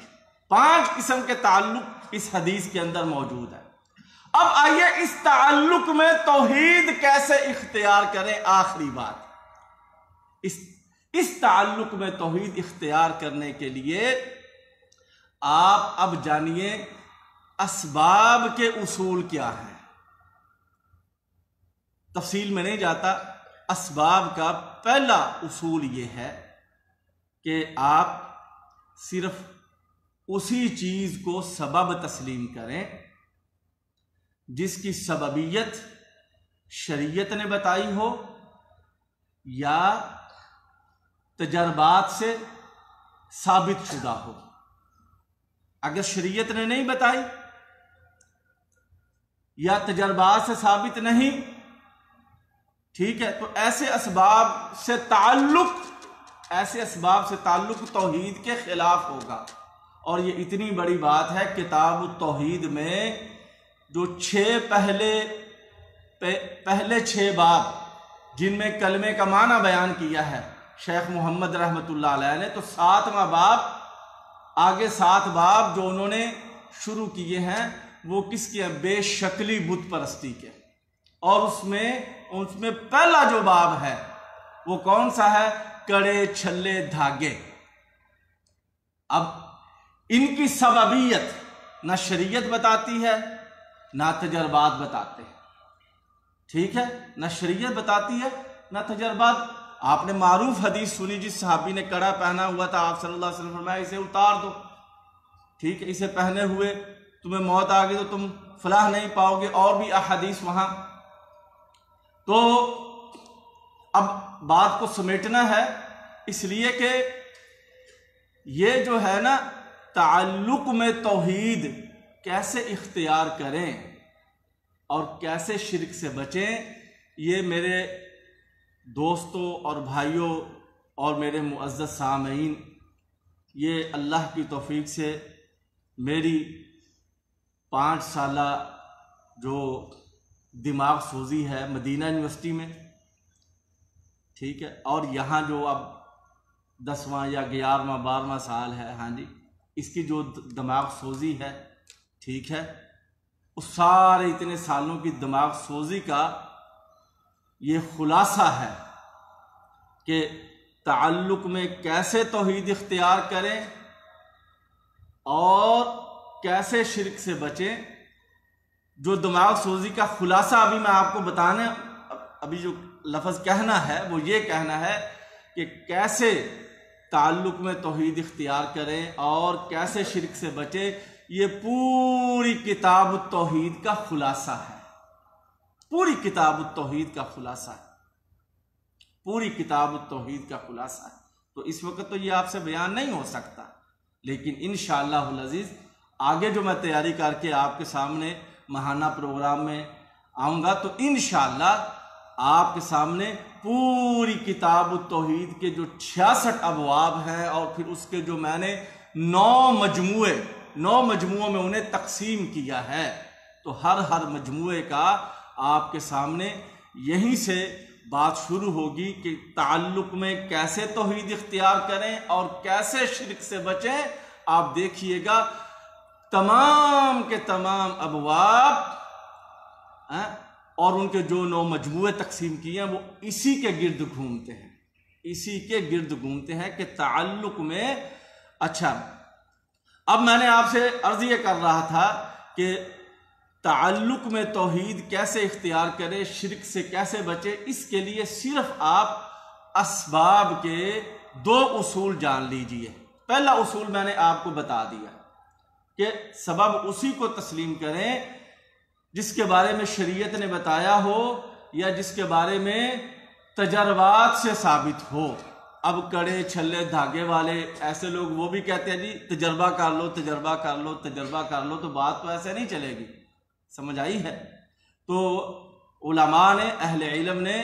5 قسم کے تعلق اس حدیث کے اندر موجود ہے۔ اب آئیے اس تعلق میں توحید کیسے اختیار کریں، آخری بات۔ اس تعلق میں توحید اختیار کرنے کے لیے آپ اب جانیے اسباب کے اصول کیا ہیں۔ تفصیل میں نہیں جاتا، اسباب کا پہلا اصول یہ ہے کہ آپ صرف اسی چیز کو سبب تسلیم کریں جس کی سببیت شریعت نے بتائی ہو یا تجربات سے ثابت شدہ ہو۔ اگر شریعت نے نہیں بتائی یا تجربات سے ثابت نہیں، ٹھیک ہے، تو ایسے اسباب سے تعلق توحید کے خلاف ہوگا۔ اور یہ اتنی بڑی بات ہے، کتاب التوحید میں جو پہلے 6 باب جن میں کلمے کا معنی بیان کیا ہے شیخ محمد رحمت اللہ علیہ نے، تو 7واں باب، آگے 7 باب جو انہوں نے شروع کیے ہیں وہ کس کے؟ بے شکلی بت پرستی کے۔ اور اس میں پہلا جو باب ہے وہ کون سا ہے؟ کڑے چھلے دھاگے۔ اب ان کی سببیت نہ شریعت بتاتی ہے نہ تجربات بتاتے ہیں، ٹھیک ہے، نہ شریعت بتاتی ہے نہ تجربات۔ آپ نے معروف حدیث سنی، جس صحابی نے کڑا پہنا ہوا تھا، آپ صلی اللہ علیہ وسلم فرمایا اسے اتار دو، ٹھیک ہے، اسے پہنے ہوئے تمہیں موت آ گئی تو تم فلاح نہیں پاؤ گے، اور بھی احادیث وہاں۔ تو اب بات کو سمیٹنا ہے، اس لیے کہ یہ جو ہے نا تعلق میں توحید کیسے اختیار کریں اور کیسے شرک سے بچیں، یہ میرے دوستوں اور بھائیوں اور میرے معزز سامعین، یہ اللہ کی توفیق سے میری 5 سالہ جو دماغ سوزی ہے مدینہ یونیورسٹی میں، ٹھیک ہے، اور یہاں جو اب 10واں یا 11واں 12واں سال ہے، ہاں جی، اس کی جو دماغ سوزی ہے، ٹھیک ہے، اس سارے اتنے سالوں کی دماغ سوزی کا یہ خلاصہ ہے کہ تعلق میں کیسے توحید اختیار کریں اور کیسے شرک سے بچیں، جو دماغ سوزی کا خلاصہ ابھی میں آپ کو بتانا، ابھی جو لفظ کہنا ہے وہ یہ کہنا ہے کہ کیسے تعلق میں توحید اختیار کریں اور کیسے شرک سے بچیں. یہ پوری کتاب التوحید کا خلاصہ ہے، پوری کتاب التوحید کا خلاصہ ہے، پوری کتاب التوحید کا خلاصہ ہے. تو اس وقت تو یہ آپ سے بیان نہیں ہو سکتا، لیکن انشاءاللہ العزیز آگے جو میں تیاری کر کے آپ کے سامنے ماہانہ پروگرام میں آؤں گا تو انشاءاللہ آپ کے سامنے پوری کتاب التوحید کے جو 66 ابواب ہیں اور پھر اس کے جو میں نے 9 مجموعوں میں انہیں تقسیم کیا ہے، تو ہر مجموعے کا آپ کے سامنے یہیں سے بات شروع ہوگی کہ تعلق میں کیسے توحید اختیار کریں اور کیسے شرک سے بچیں. آپ دیکھیے گا تمام کے تمام ابواب اور ان کے جو 9 مجموعے تقسیم کیے ہیں وہ اسی کے گرد گھومتے ہیں کہ تعلق میں. اچھا، اب میں نے آپ سے عرض یہ کر رہا تھا کہ تعلق میں توحید کیسے اختیار کرے، شرک سے کیسے بچے. اس کے لیے صرف آپ اسباب کے 2 اصول جان لیجئے. پہلا اصول میں نے آپ کو بتا دیا کہ سبب اسی کو تسلیم کریں جس کے بارے میں شریعت نے بتایا ہو یا جس کے بارے میں تجربات سے ثابت ہو. اب کڑے چھلے دھاگے والے ایسے لوگ وہ بھی کہتے ہیں جی تجربہ کر لو، تو بات تو ایسے نہیں چلے گی. سمجھ آئی ہے؟ تو علماء نے، اہل علم نے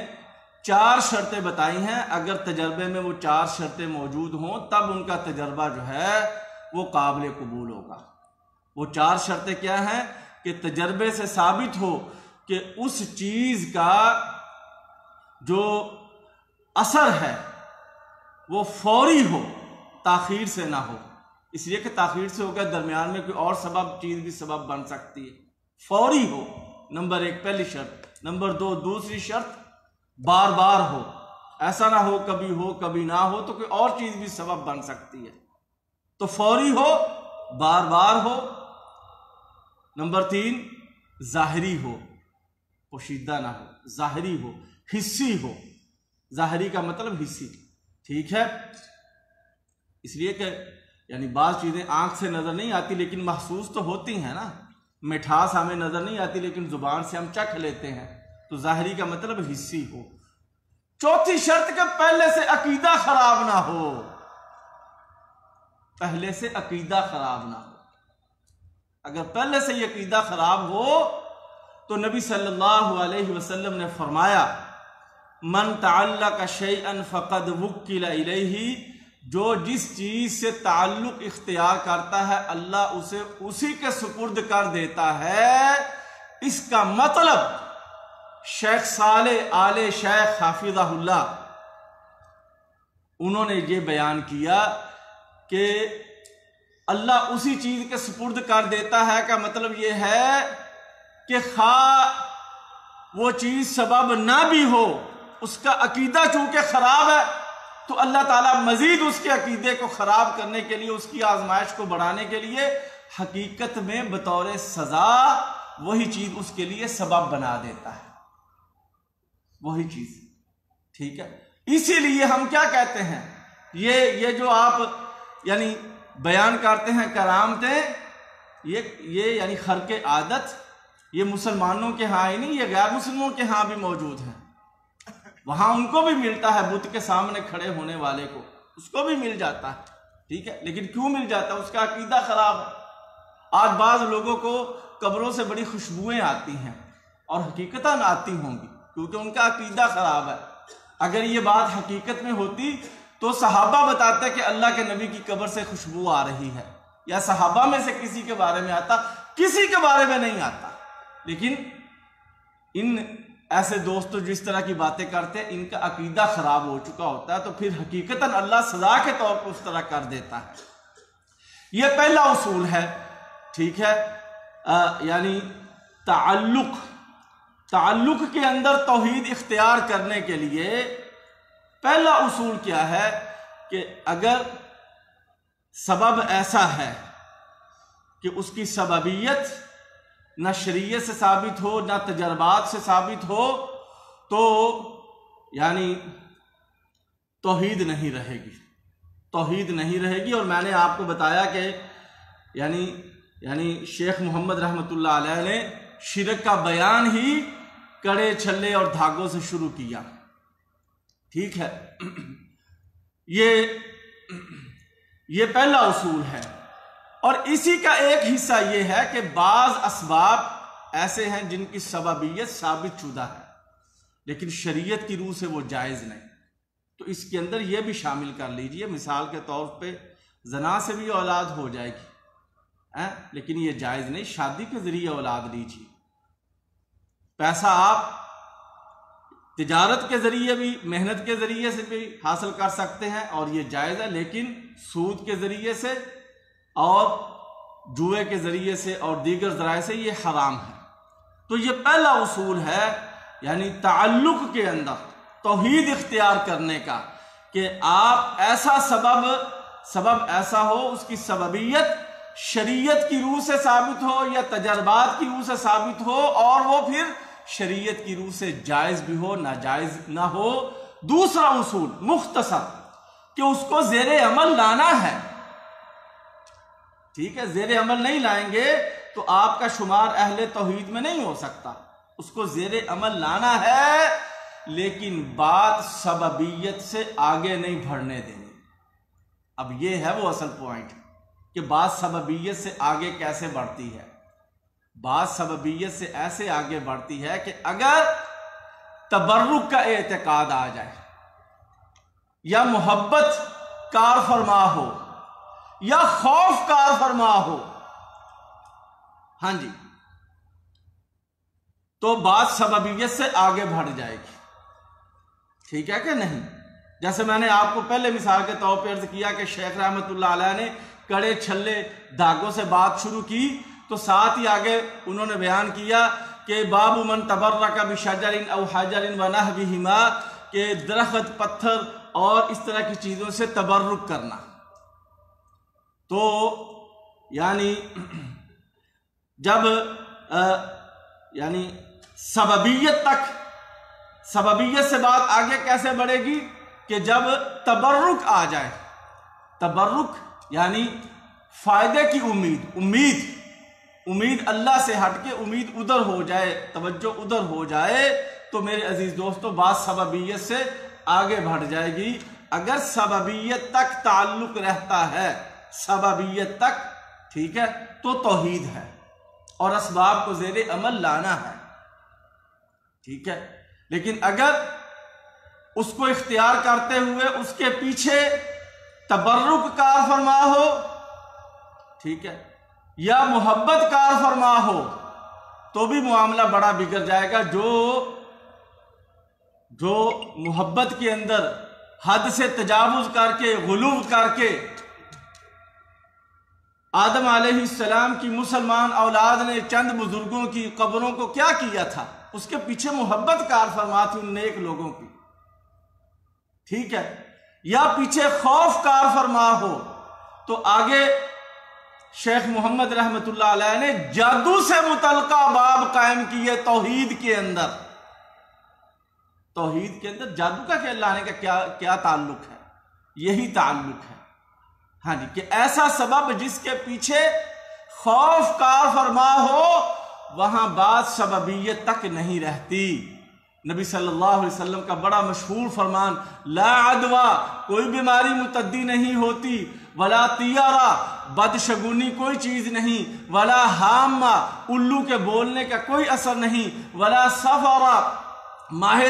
4 شرطیں بتائی ہیں. اگر تجربے میں وہ 4 شرطیں موجود ہوں تب ان کا تجربہ جو ہے وہ قابل قبول ہوگا. وہ 4 شرطیں کیا ہیں؟ کہ تجربے سے ثابت ہو کہ اس چیز کا جو اثر ہے وہ فوری ہو، تاخیر سے نہ ہو. اس لیے کہ تاخیر سے ہو گیا درمیان میں کوئی اور چیز بھی سبب بن سکتی ہے. فوری ہو، نمبر 1 پہلی شرط. نمبر 2 دوسری شرط بار بار ہو، ایسا نہ ہو کبھی نہ ہو تو کوئی اور چیز بھی سبب بن سکتی ہے. تو فوری ہو، بار بار ہو. نمبر 3 ظاہری ہو، پوشیدہ نہ ہو، ظاہری ہو، حسی ہو. ظاہری کا مطلب حسی، ٹھیک ہے؟ اس لیے کہ یعنی بعض چیزیں آنکھ سے نظر نہیں آتی لیکن محسوس تو ہوتی ہیں نا. مٹھاس ہمیں نظر نہیں آتی لیکن زبان سے ہم چکھ لیتے ہیں. تو ظاہری کا مطلب حسی ہو. چوتھی شرط کہ پہلے سے عقیدہ خراب نہ ہو، پہلے سے عقیدہ خراب نہ ہو. اگر پہلے سے یہ عقیدہ خراب ہو تو نبی صلی اللہ علیہ وسلم نے فرمایا من تعلق شیئا فقد وکل الیہ، جو جس چیز سے تعلق اختیار کرتا ہے اللہ اسے اسی کے سپرد کر دیتا ہے. اس کا مطلب شیخ صالح آل شیخ حافظہ اللہ انہوں نے یہ بیان کیا کہ اللہ اسی چیز کے سپرد کر دیتا ہے کا مطلب یہ ہے کہ خواہ وہ چیز سبب نہ بھی ہو، اس کا عقیدہ چونکہ خراب ہے تو اللہ تعالیٰ مزید اس کے عقیدے کو خراب کرنے کے لیے، اس کی آزمائش کو بڑھانے کے لیے حقیقت میں بطور سزا وہی چیز اس کے لیے سبب بنا دیتا ہے، وہی چیز. ٹھیک ہے؟ اسی لیے ہم کیا کہتے ہیں، یہ جو آپ یعنی بیان کرتے ہیں کرامتیں، یہ یعنی خرق عادت، یہ مسلمانوں کے ہاں ہی نہیں، یہ غیر مسلموں کے ہاں بھی موجود ہے. وہاں ان کو بھی ملتا ہے، بت کے سامنے کھڑے ہونے والے کو اس کو بھی مل جاتا ہے. ٹھیک ہے؟ لیکن کیوں مل جاتا ہے؟ اس کا عقیدہ خراب ہے. آج بعض لوگوں کو قبروں سے بڑی خوشبوئیں آتی ہیں اور حقیقتاً آتی ہوں گی کیونکہ ان کا عقیدہ خراب ہے. اگر یہ بات حقیقت میں ہوتی تو صحابہ بتاتے کہ اللہ کے نبی کی قبر سے خوشبو آ رہی ہے، یا صحابہ میں سے کسی کے بارے میں آتا، کسی کے بارے میں نہیں آتا. لیکن ان ایسے دوست جس طرح کی باتیں کرتے ہیں ان کا عقیدہ خراب ہو چکا ہوتا ہے، تو پھر حقیقتاً اللہ سزا کے طور پر اس طرح کر دیتا ہے. یہ پہلا اصول ہے. ٹھیک ہے؟ یعنی تعلق کے اندر توحید اختیار کرنے کے لیے پہلا اصول کیا ہے کہ اگر سبب ایسا ہے کہ اس کی سببیت نہ شریعت سے ثابت ہو نہ تجربات سے ثابت ہو تو یعنی توحید نہیں رہے گی، توحید نہیں رہے گی۔ اور میں نے آپ کو بتایا کہ یعنی شیخ محمد رحمۃ اللہ علیہ نے شرک کا بیان ہی کڑے چھلے اور دھاگوں سے شروع کیا، ٹھیک ہے۔ یہ پہلا اصول ہے۔ اور اسی کا ایک حصہ یہ ہے کہ بعض اسباب ایسے ہیں جن کی سببیت ثابت شدہ ہے لیکن شریعت کی روح سے وہ جائز نہیں، تو اس کے اندر یہ بھی شامل کر لیجئے۔ مثال کے طور پہ زنا سے بھی اولاد ہو جائے گی، لیکن یہ جائز نہیں، شادی کے ذریعے اولاد لیجیے۔ پیسہ آپ تجارت کے ذریعے بھی، محنت کے ذریعے سے بھی حاصل کر سکتے ہیں اور یہ جائز ہے، لیکن سود کے ذریعے سے اور جوئے کے ذریعے سے اور دیگر ذرائع سے یہ حرام ہے۔ تو یہ پہلا اصول ہے یعنی تعلق کے اندر توحید اختیار کرنے کا، کہ آپ ایسا سبب ایسا ہو، اس کی سببیت شریعت کی روح سے ثابت ہو یا تجربات کی روح سے ثابت ہو، اور وہ پھر شریعت کی روح سے جائز بھی ہو، ناجائز نہ ہو۔ دوسرا اصول مختصر کہ اس کو زیر عمل لانا ہے، ٹھیک ہے۔ زیر عمل نہیں لائیں گے تو آپ کا شمار اہل توحید میں نہیں ہو سکتا، اس کو زیر عمل لانا ہے، لیکن بات سببیت سے آگے نہیں بڑھنے دینی۔ اب یہ ہے وہ اصل پوائنٹ کہ بات سببیت سے آگے کیسے بڑھتی ہے۔ بات سببیت سے ایسے آگے بڑھتی ہے کہ اگر تبرک کا اعتقاد آ جائے یا محبت کار فرما ہو یا خوف کار فرما ہو، ہاں جی، تو بات سببیت سے آگے بڑھ جائے گی، ٹھیک ہے کہ نہیں۔ جیسے میں نے آپ کو پہلے مثال کے طور پر عرض کیا کہ شیخ رحمۃ اللہ علیہ نے کڑے چھلے دھاگوں سے بات شروع کی، تو ساتھ ہی آگے انہوں نے بیان کیا کہ باب من تبرک بشجر او حجر ونحوہما، کہ درخت، پتھر اور اس طرح کی چیزوں سے تبرک کرنا۔ تو یعنی جب یعنی سببیت سے بات آگے کیسے بڑھے گی کہ جب تبرک آ جائے۔ تبرک یعنی فائدے کی امید اللہ سے ہٹ کے امید ادھر ہو جائے، توجہ ادھر ہو جائے، تو میرے عزیز دوستو بات سببیت سے آگے بڑھ جائے گی۔ اگر سببیت تک تعلق رہتا ہے، سببیت تک، ٹھیک ہے، تو توحید ہے اور اسباب کو زیر عمل لانا ہے، ٹھیک ہے۔ لیکن اگر اس کو اختیار کرتے ہوئے اس کے پیچھے تبرک کار فرما ہو، ٹھیک ہے، یا محبت کار فرما ہو، تو بھی معاملہ بڑا بگڑ جائے گا۔ جو محبت کے اندر حد سے تجاوز کر کے، غلو کر کے آدم علیہ السلام کی مسلمان اولاد نے چند بزرگوں کی قبروں کو کیا کیا تھا، اس کے پیچھے محبت کار فرما تھی ان نیک لوگوں کی، ٹھیک ہے، یا پیچھے خوف کار فرما ہو، تو آگے شیخ محمد رحمۃ اللہ علیہ نے جادو سے متعلقہ باب قائم کیے توحید کے اندر۔ توحید کے اندر جادو کا کیا لانے کا کیا تعلق ہے؟ یہی تعلق ہے، ہاں جی، کہ ایسا سبب جس کے پیچھے خوف کار فرما ہو، وہاں بات سببیت تک نہیں رہتی۔ نبی صلی اللہ علیہ وسلم کا بڑا مشہور فرمان، لا عدوہ، کوئی بیماری متعدی نہیں ہوتی، ولا طیارہ، بدشگونی کوئی چیز نہیں، ولا حامہ، الو کے بولنے کا کوئی اثر نہیں، ولا سفرہ، ماہ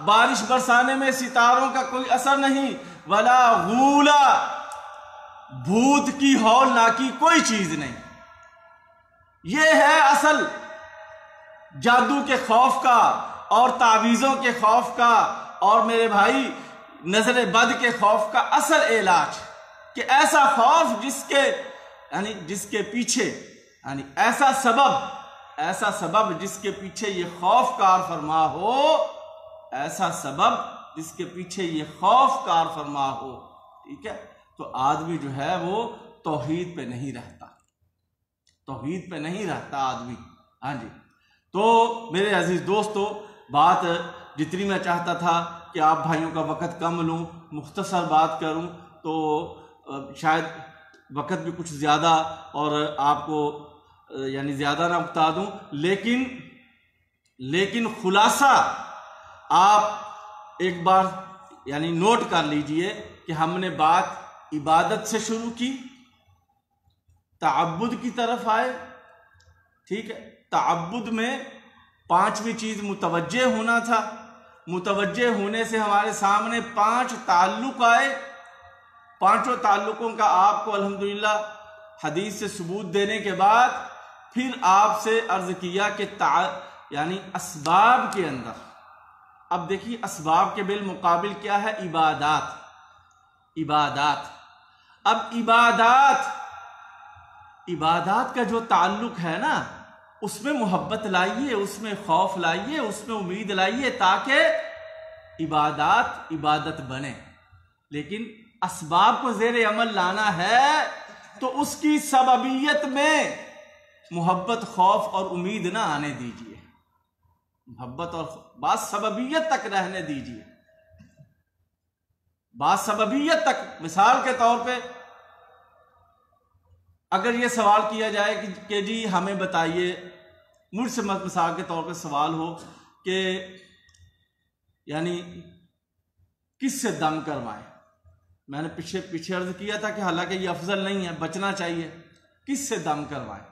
بارش برسانے میں ستاروں کا کوئی اثر نہیں، ولا غولہ، بھوت کی ہولناکی کوئی چیز نہیں۔ یہ ہے اصل جادو کے خوف کا اور تعویذوں کے خوف کا اور میرے بھائی نظر بد کے خوف کا اصل علاج، کہ ایسا خوف جس کے پیچھے یعنی ایسا سبب جس کے پیچھے یہ خوف کار فرما ہو، ایسا سبب جس کے پیچھے یہ خوف کار فرما ہو، ٹھیک ہے، تو آدمی جو ہے وہ توحید پہ نہیں رہتا، توحید پہ نہیں رہتا آدمی. ہاں جی. تو میرے عزیز دوستو، بات جتنی میں چاہتا تھا کہ آپ بھائیوں کا وقت کم لوں، مختصر بات کروں، تو شاید وقت بھی کچھ زیادہ اور آپ کو یعنی زیادہ نہ اکتا دوں، لیکن خلاصہ آپ ایک بار یعنی نوٹ کر لیجئے کہ ہم نے بات عبادت سے شروع کی، تعبد کی طرف آئے. ٹھیک ہے. تعبد میں 5ویں چیز متوجہ ہونا تھا. متوجہ ہونے سے ہمارے سامنے 5 تعلق آئے. 5 تعلقوں کا آپ کو الحمدللہ حدیث سے ثبوت دینے کے بعد پھر آپ سے عرض کیا کہ یعنی اسباب کے اندر، اب دیکھیے اسباب کے بالمقابل کیا ہے؟ عبادات. اب عبادات کا جو تعلق ہے نا، اس میں محبت لائیے، اس میں خوف لائیے، اس میں امید لائیے، تاکہ عبادت بنے. لیکن اسباب کو زیر عمل لانا ہے تو اس کی سببیت میں محبت، خوف اور امید نہ آنے دیجیے. محبت اور بات سببیت تک رہنے دیجیے. بات سببیت تک. مثال کے طور پہ اگر یہ سوال کیا جائے کہ جی ہمیں بتائیے، مجھ سے مثال کے طور پہ سوال ہو کہ یعنی کس سے دم کروائیں. میں نے پیچھے عرض کیا تھا کہ حالانکہ یہ افضل نہیں ہے، بچنا چاہیے. کس سے دم کروائیں؟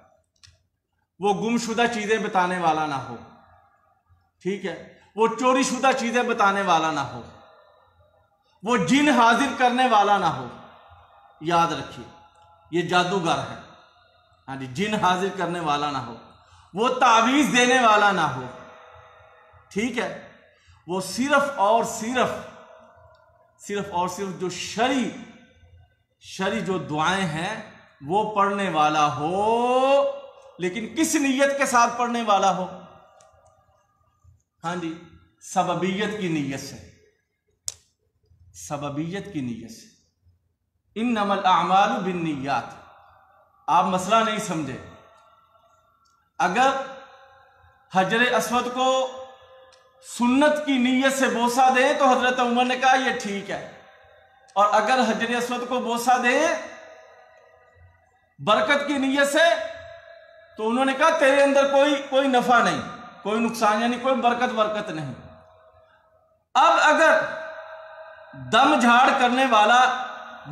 وہ گم شدہ چیزیں بتانے والا نہ ہو. ٹھیک ہے. وہ چوری شدہ چیزیں بتانے والا نہ ہو. وہ جن حاضر کرنے والا نہ ہو. یاد رکھیے یہ جادوگر ہے. ہاں جی. جن حاضر کرنے والا نہ ہو. وہ تعویذ دینے والا نہ ہو. ٹھیک ہے. وہ صرف اور صرف جو شرعی جو دعائیں ہیں وہ پڑھنے والا ہو. لیکن کس نیت کے ساتھ پڑھنے والا ہو؟ ہاں جی. سببیت کی نیت سے. انما الاعمال بالنیات. آپ مسئلہ نہیں سمجھے. اگر حجر اسود کو سنت کی نیت سے بوسہ دیں تو حضرت عمر نے کہا یہ ٹھیک ہے، اور اگر حجر اسود کو بوسہ دیں برکت کی نیت سے تو انہوں نے کہا تیرے اندر کوئی نفع نہیں، کوئی نقصان، یعنی کوئی برکت نہیں. اب اگر دم جھاڑ کرنے والا،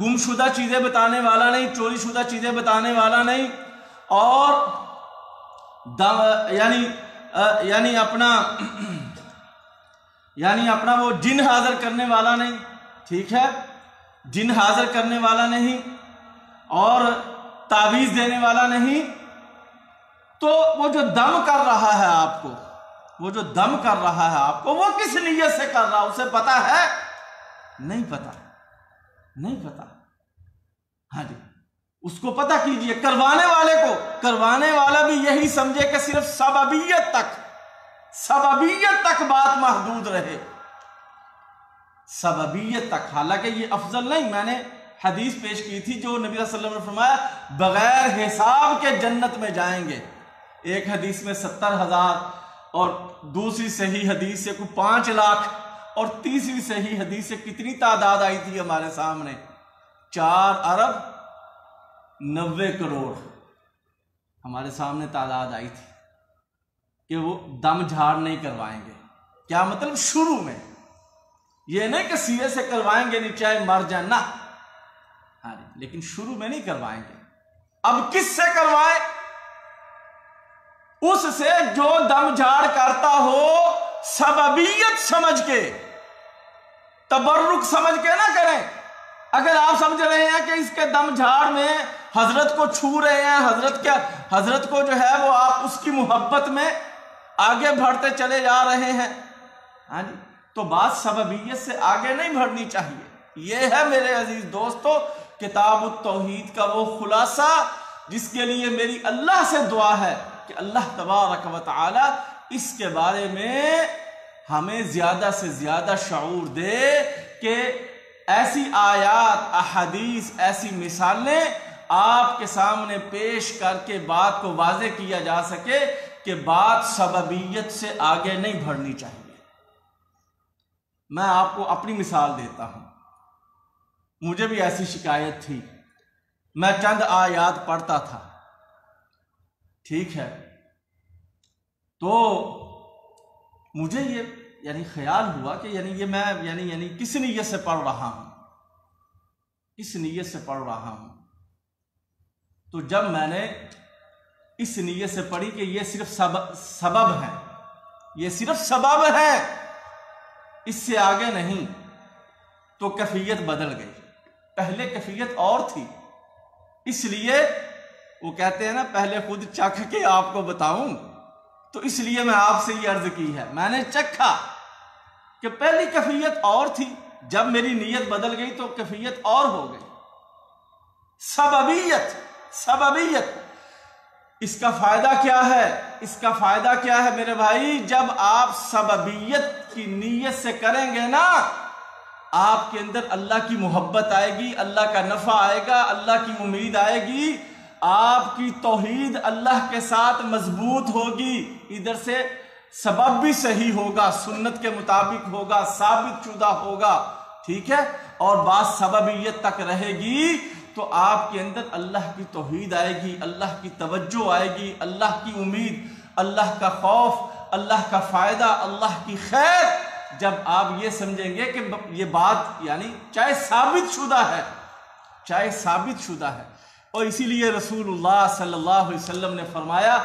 گم شدہ چیزیں بتانے والا نہیں، چوری شدہ چیزیں بتانے والا نہیں، اور دم یعنی اپنا وہ جن حاضر کرنے والا نہیں. ٹھیک ہے. جن حاضر کرنے والا نہیں اور تعویذ دینے والا نہیں، تو وہ جو دم کر رہا ہے آپ کو، وہ کس نیت سے کر رہا، اسے پتا ہے؟ نہیں پتا. ہاں جی. اس کو پتہ کیجئے. کروانے والا بھی یہی سمجھے کہ صرف سببیت تک بات محدود رہے. سببیت تک. حالانکہ یہ افضل نہیں. میں نے حدیث پیش کی تھی جو نبی صلی اللہ علیہ وسلم نے فرمایا بغیر حساب کے جنت میں جائیں گے. ایک حدیث میں 70,000 اور دوسری صحیح حدیث سے 5 لاکھ اور تیسری صحیح حدیث سے کتنی تعداد آئی تھی ہمارے سامنے؟ 4 ارب 90 کروڑ ہمارے سامنے تعداد آئی تھی کہ وہ دم جھاڑ نہیں کروائیں گے. کیا مطلب؟ شروع میں. یہ نہیں کہ سیرے سے کروائیں گے نہیں چاہے مر جائیں، نہ. ہاں لیکن شروع میں نہیں کروائیں گے. اب کس سے کروائیں؟ اس سے جو دم جھاڑ کرتا ہو سببیت سمجھ کے، تبرک سمجھ کے نہ کریں. اگر آپ سمجھ رہے ہیں کہ اس کے دم جھاڑ میں حضرت کو چھو رہے ہیں، حضرت کو جو ہے وہ آپ اس کی محبت میں آگے بڑھتے چلے جا رہے ہیں، ہاں جی، تو بات سببیت سے آگے نہیں بڑھنی چاہیے. یہ ہے میرے عزیز دوستو کتاب التوحید کا وہ خلاصہ جس کے لیے میری اللہ سے دعا ہے کہ اللہ تبارک و تعالی اس کے بارے میں ہمیں زیادہ سے زیادہ شعور دے کہ ایسی آیات، احادیث، ایسی مثالیں آپ کے سامنے پیش کر کے بات کو واضح کیا جا سکے کہ بات سببیت سے آگے نہیں بڑھنی چاہیے۔ میں آپ کو اپنی مثال دیتا ہوں، مجھے بھی ایسی شکایت تھی، میں چند آیات پڑھتا تھا، ٹھیک ہے، تو مجھے یہ خیال ہوا کہ یہ میں یعنی کس نیت سے پڑھ رہا ہوں، کس نیت سے پڑھ رہا ہوں۔ تو جب میں نے اس نیت سے پڑھی کہ یہ صرف سبب ہے، یہ صرف سبب ہے، اس سے آگے نہیں، تو کیفیت بدل گئی۔ پہلے کیفیت اور تھی، اس لیے وہ کہتے ہیں نا پہلے خود چکھ کے آپ کو بتاؤں، تو اس لیے میں آپ سے یہ عرض کی ہے، میں نے چکھا کہ پہلی کیفیت اور تھی، جب میری نیت بدل گئی تو کیفیت اور ہو گئی۔ سببیت اس کا فائدہ کیا ہے؟ اس کا فائدہ کیا ہے میرے بھائی؟ جب آپ سببیت کی نیت سے کریں گے نا، آپ کے اندر اللہ کی محبت آئے گی، اللہ کا نفع آئے گا، اللہ کی امید آئے گی، آپ کی توحید اللہ کے ساتھ مضبوط ہوگی، ادھر سے سبب بھی صحیح ہوگا، سنت کے مطابق ہوگا، ثابت شدہ ہوگا، ٹھیک ہے، اور بات سببیت تک رہے گی، تو آپ کے اندر اللہ کی توحید آئے گی، اللہ کی توجہ آئے گی، اللہ کی امید، اللہ کا خوف، اللہ کا فائدہ، اللہ کی خیر۔ جب آپ یہ سمجھیں گے کہ یہ بات چاہے ثابت شدہ ہے، چاہے ثابت شدہ ہے، اور اسی لیے رسول اللہ صلی اللہ علیہ وسلم نے فرمایا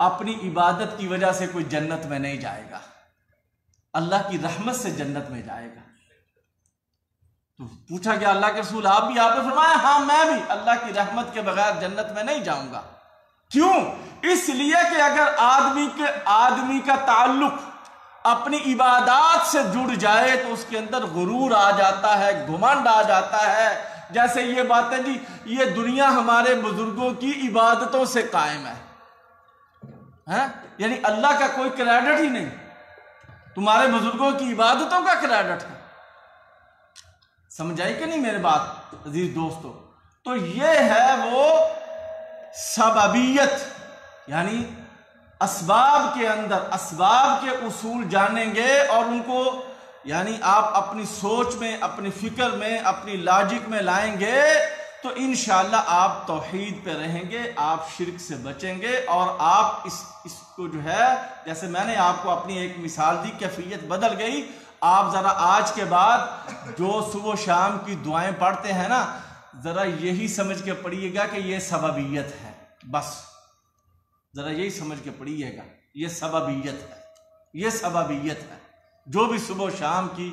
اپنی عبادت کی وجہ سے کوئی جنت میں نہیں جائے گا، اللہ کی رحمت سے جنت میں جائے گا۔ تو پوچھا گیا اللہ کے رسول آپ بھی؟ آپ نے فرمایا ہاں میں بھی اللہ کی رحمت کے بغیر جنت میں نہیں جاؤں گا۔ کیوں؟ اس لیے کہ اگر آدمی کا تعلق اپنی عبادات سے جڑ جائے تو اس کے اندر غرور آ جاتا ہے، گھمنڈ آ جاتا ہے، جیسے یہ باتیں جی یہ دنیا ہمارے بزرگوں کی عبادتوں سے قائم ہے، یعنی اللہ کا کوئی کریڈٹ ہی نہیں، تمہارے بزرگوں کی عبادتوں کا کریڈٹ ہے۔ سمجھ آئی کہ نہیں میرے بات عزیز دوستو؟ تو یہ ہے وہ سببیت، یعنی اسباب کے اندر اسباب کے اصول جانیں گے اور ان کو آپ اپنی سوچ میں، اپنی فکر میں، اپنی لاجک میں لائیں گے تو انشاءاللہ آپ توحید پہ رہیں گے، آپ شرک سے بچیں گے، اور آپ اس کو جیسے میں نے آپ کو اپنی ایک مثال دی، کیفیت بدل گئی۔ آپ ذرا آج کے بعد جو صبح و شام کی دعائیں پڑھتے ہیں نا، ذرا یہی سمجھ کے پڑھیے گا کہ یہ سببیت ہے، بس ذرا یہی سمجھ کے پڑھیے گا، یہ سببیت ہے، یہ سببیت ہے۔ جو بھی صبح و شام کی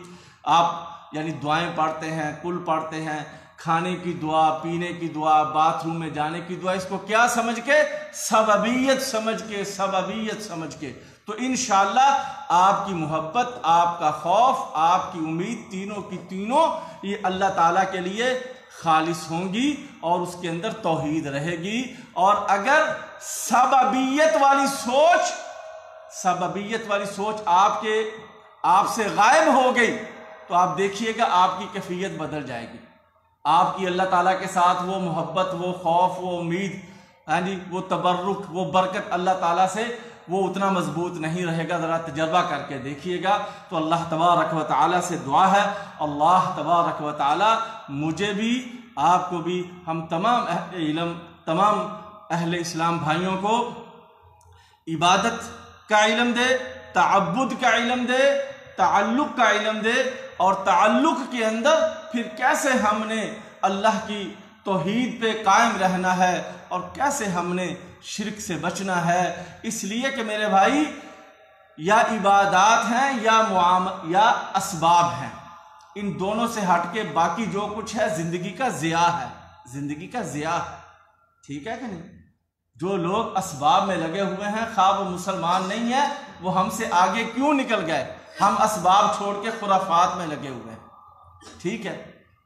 آپ دعائیں پڑھتے ہیں، کل پڑھتے ہیں، کھانے کی دعا، پینے کی دعا، باتھ روم میں جانے کی دعا، اس کو کیا سمجھ کے؟ سببیت سمجھ کے، سببیت سمجھ کے، تو انشاءاللہ آپ کی محبت، آپ کا خوف، آپ کی امید، تینوں کی تینوں یہ اللہ تعالیٰ کے لیے خالص ہوں گی اور اس کے اندر توحید رہے گی۔ اور اگر سببیت والی سوچ آپ سے غائب ہو گئی تو آپ دیکھیے گا آپ کی کیفیت بدل جائے گی، آپ کی اللہ تعالیٰ کے ساتھ وہ محبت، وہ خوف، وہ امید، وہ تبرک، وہ برکت اللہ تعالیٰ سے وہ اتنا مضبوط نہیں رہے گا۔ ذرا تجربہ کر کے دیکھیے گا۔ تو اللہ تبارک و تعالیٰ سے دعا ہے، اللہ تبارک و تعالیٰ مجھے بھی، آپ کو بھی، ہم تمام اہل علم، تمام اہل اسلام بھائیوں کو عبادت کا علم دے، تعبد کا علم دے، تعلق کا علم دے، اور تعلق کے اندر پھر کیسے ہم نے اللہ کی توحید پہ قائم رہنا ہے اور کیسے ہم نے شرک سے بچنا ہے۔ اس لیے کہ میرے بھائی یا عبادات ہیں یا اسباب ہیں، ان دونوں سے ہٹ کے باقی جو کچھ ہے زندگی کا ضیاع ہے، زندگی کا ضیاع ہے، ٹھیک ہے کہ نہیں؟ جو لوگ اسباب میں لگے ہوئے ہیں، خواہ وہ مسلمان نہیں ہے، وہ ہم سے آگے کیوں نکل گئے؟ ہم اسباب چھوڑ کے خرافات میں لگے ہوئے ہیں، ٹھیک ہے؟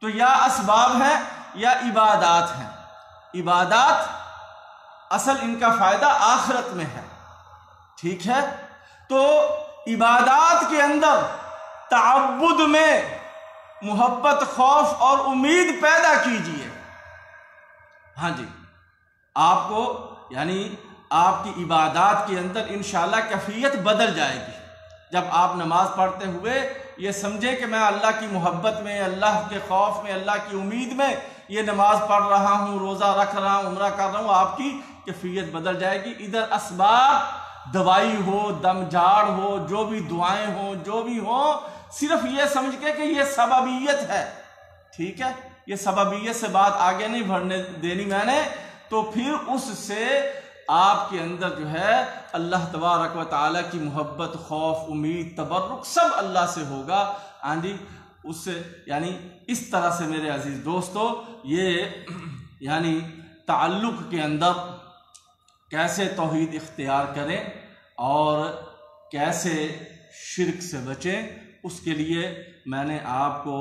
تو یا اسباب ہیں یا عبادات ہیں۔ عبادات اصل ان کا فائدہ آخرت میں ہے، ٹھیک ہے؟ تو عبادات کے اندر تعبد میں محبت، خوف اور امید پیدا کیجئے۔ ہاں جی، آپ کو یعنی آپ کی عبادات کے اندر انشاءاللہ کیفیت بدل جائے گی جب آپ نماز پڑھتے ہوئے یہ سمجھیں کہ میں اللہ کی محبت میں، اللہ کے خوف میں، اللہ کی امید میں یہ نماز پڑھ رہا ہوں، روزہ رکھ رہا ہوں، عمرہ کر رہا ہوں، آپ کی کیفیت بدل جائے گی۔ ادھر اسباب دوائی ہو، دم جھاڑ ہو، جو بھی دعائیں ہوں، جو بھی ہوں، صرف یہ سمجھ کے کہ یہ سببیت ہے، ٹھیک ہے، یہ سببیت سے بات آگے نہیں بڑھنے دینی میں نے، تو پھر اس سے آپ کے اندر جو ہے اللہ تبارک و تعالیٰ کی محبت، خوف، امید، تبرک سب اللہ سے ہوگا۔ ہاں جی، اس سے یعنی اس طرح سے میرے عزیز دوستو یہ یعنی تعلق کے اندر کیسے توحید اختیار کریں اور کیسے شرک سے بچیں، اس کے لیے میں نے آپ کو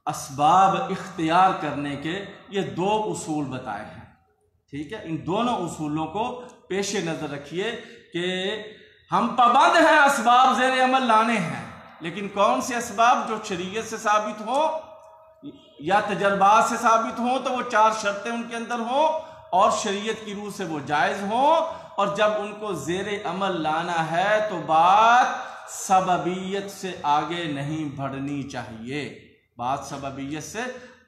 اسباب اختیار کرنے کے یہ 2 اصول بتائے ہیں، ٹھیک ہے۔ ان دونوں اصولوں کو پیش نظر رکھیے کہ ہم پابند ہیں اسباب زیر عمل لانے ہیں، لیکن کون سے اسباب؟ جو شریعت سے ثابت ہوں یا تجربات سے ثابت ہوں، تو وہ 4 شرطیں ان کے اندر ہوں اور شریعت کی روح سے وہ جائز ہوں، اور جب ان کو زیر عمل لانا ہے تو بات سببیت سے آگے نہیں بڑھنی چاہیے، بات سببیت سے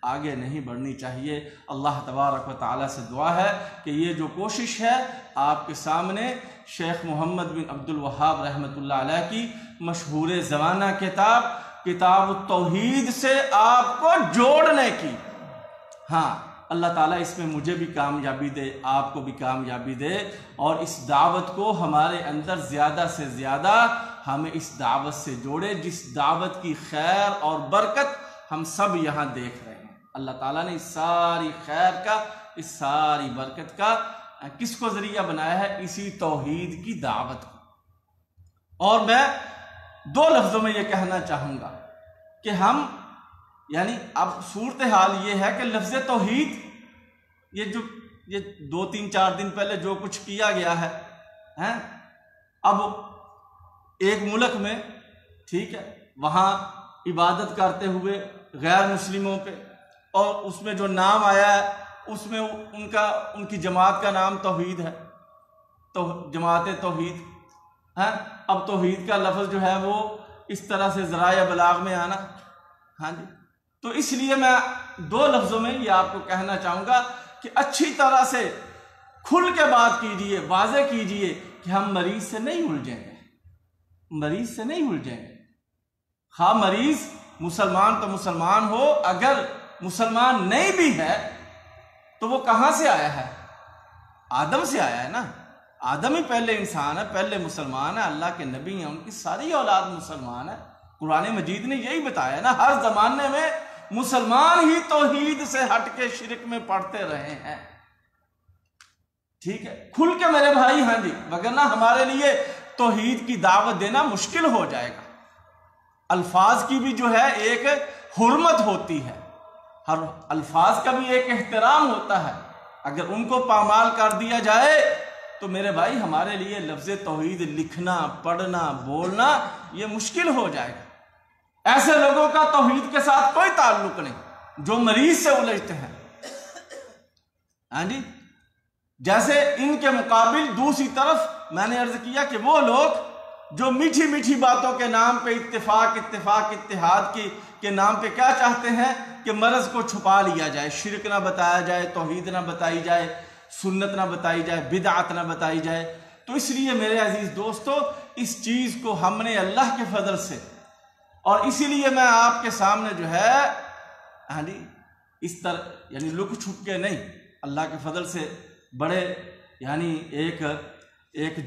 آگے نہیں بڑھنی چاہیے۔ اللہ تبارک و تعالیٰ سے دعا ہے کہ یہ جو کوشش ہے آپ کے سامنے شیخ محمد بن عبد الوہاب رحمۃ اللہ علیہ کی مشہور زمانہ کتاب التوحید سے آپ کو جوڑنے کی، ہاں اللہ تعالیٰ اس میں مجھے بھی کامیابی دے، آپ کو بھی کامیابی دے، اور اس دعوت کو ہمارے اندر زیادہ سے زیادہ ہمیں اس دعوت سے جوڑے، جس دعوت کی خیر اور برکت ہم سب یہاں دیکھ رہے ہیں۔ اللہ تعالیٰ نے اس ساری خیر کا، اس ساری برکت کا کس کو ذریعہ بنایا ہے؟ اسی توحید کی دعوت کو۔ اور میں 2 لفظوں میں یہ کہنا چاہوں گا کہ ہم یعنی اب صورتحال یہ ہے کہ لفظ توحید یہ 2-3-4 دن پہلے جو کچھ کیا گیا ہے اب ایک ملک میں، ٹھیک ہے، وہاں عبادت کرتے ہوئے غیر مسلموں پہ، اور اس میں جو نام آیا ہے اس میں ان کی جماعت کا نام توحید ہے، تو جماعت توحید ہے۔ اب توحید کا لفظ جو ہے وہ اس طرح سے ذرائع بلاغ میں آنا، ہاں جی، تو اس لیے میں 2 لفظوں میں یہ آپ کو کہنا چاہوں گا کہ اچھی طرح سے کھل کے بات کیجئے، واضح کیجئے کہ ہم مریض سے نہیں الجھیں گے، مریض سے نہیں الجھیں گے۔ خواہ مریض مسلمان تو مسلمان ہو، اگر مسلمان نہیں بھی ہے تو وہ کہاں سے آیا ہے؟ آدم سے آیا ہے نا، آدم ہی پہلے انسان ہے، پہلے مسلمان ہے، اللہ کے نبی ہیں، ان کی ساری اولاد مسلمان ہے۔ قرآن مجید نے یہی بتایا نا، ہر زمانے میں مسلمان ہی توحید سے ہٹ کے شرک میں پڑھتے رہے ہیں، ٹھیک ہے، کھل کے میرے بھائی، ہاں جی، وگرنہ ہمارے لیے توحید کی دعوت دینا مشکل ہو جائے گا۔ الفاظ کی بھی جو ہے ایک حرمت ہوتی ہے، ہر الفاظ کا بھی ایک احترام ہوتا ہے، اگر ان کو پامال کر دیا جائے تو میرے بھائی ہمارے لیے لفظ توحید لکھنا، پڑھنا، بولنا یہ مشکل ہو جائے گا۔ ایسے لوگوں کا توحید کے ساتھ کوئی تعلق نہیں جو مریض سے الجھتے ہیں، ہاں جی، جیسے ان کے مقابل دوسری طرف میں نے عرض کیا کہ وہ لوگ جو میٹھی میٹھی باتوں کے نام پہ اتفاق اتحاد کے نام پہ کیا چاہتے ہیں کہ مرض کو چھپا لیا جائے، شرک نہ بتایا جائے، توحید نہ بتائی جائے، سنت نہ بتائی جائے، بدعت نہ بتائی جائے۔ تو اس لیے میرے عزیز دوستو اس چیز کو ہم نے اللہ کے فضل سے، اور اسی لیے میں آپ کے سامنے جو ہے ہاں جی اس طرح یعنی لک چھپ کے نہیں، اللہ کے فضل سے بڑے یعنی ایک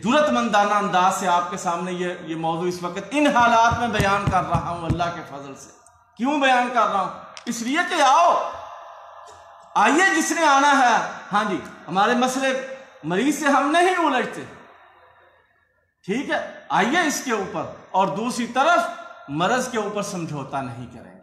جرأت مندانہ انداز سے آپ کے سامنے یہ موضوع اس وقت ان حالات میں بیان کر رہا ہوں اللہ کے فضل سے۔ کیوں بیان کر رہا ہوں؟ اس لیے کہ آئیے جس نے آنا ہے، ہاں جی، ہمارے مسئلے مریض سے ہم نہیں الجھتے، ٹھیک ہے، آئیے اس کے اوپر، اور دوسری طرف مرض کے اوپر سمجھوتا نہیں کریں گے۔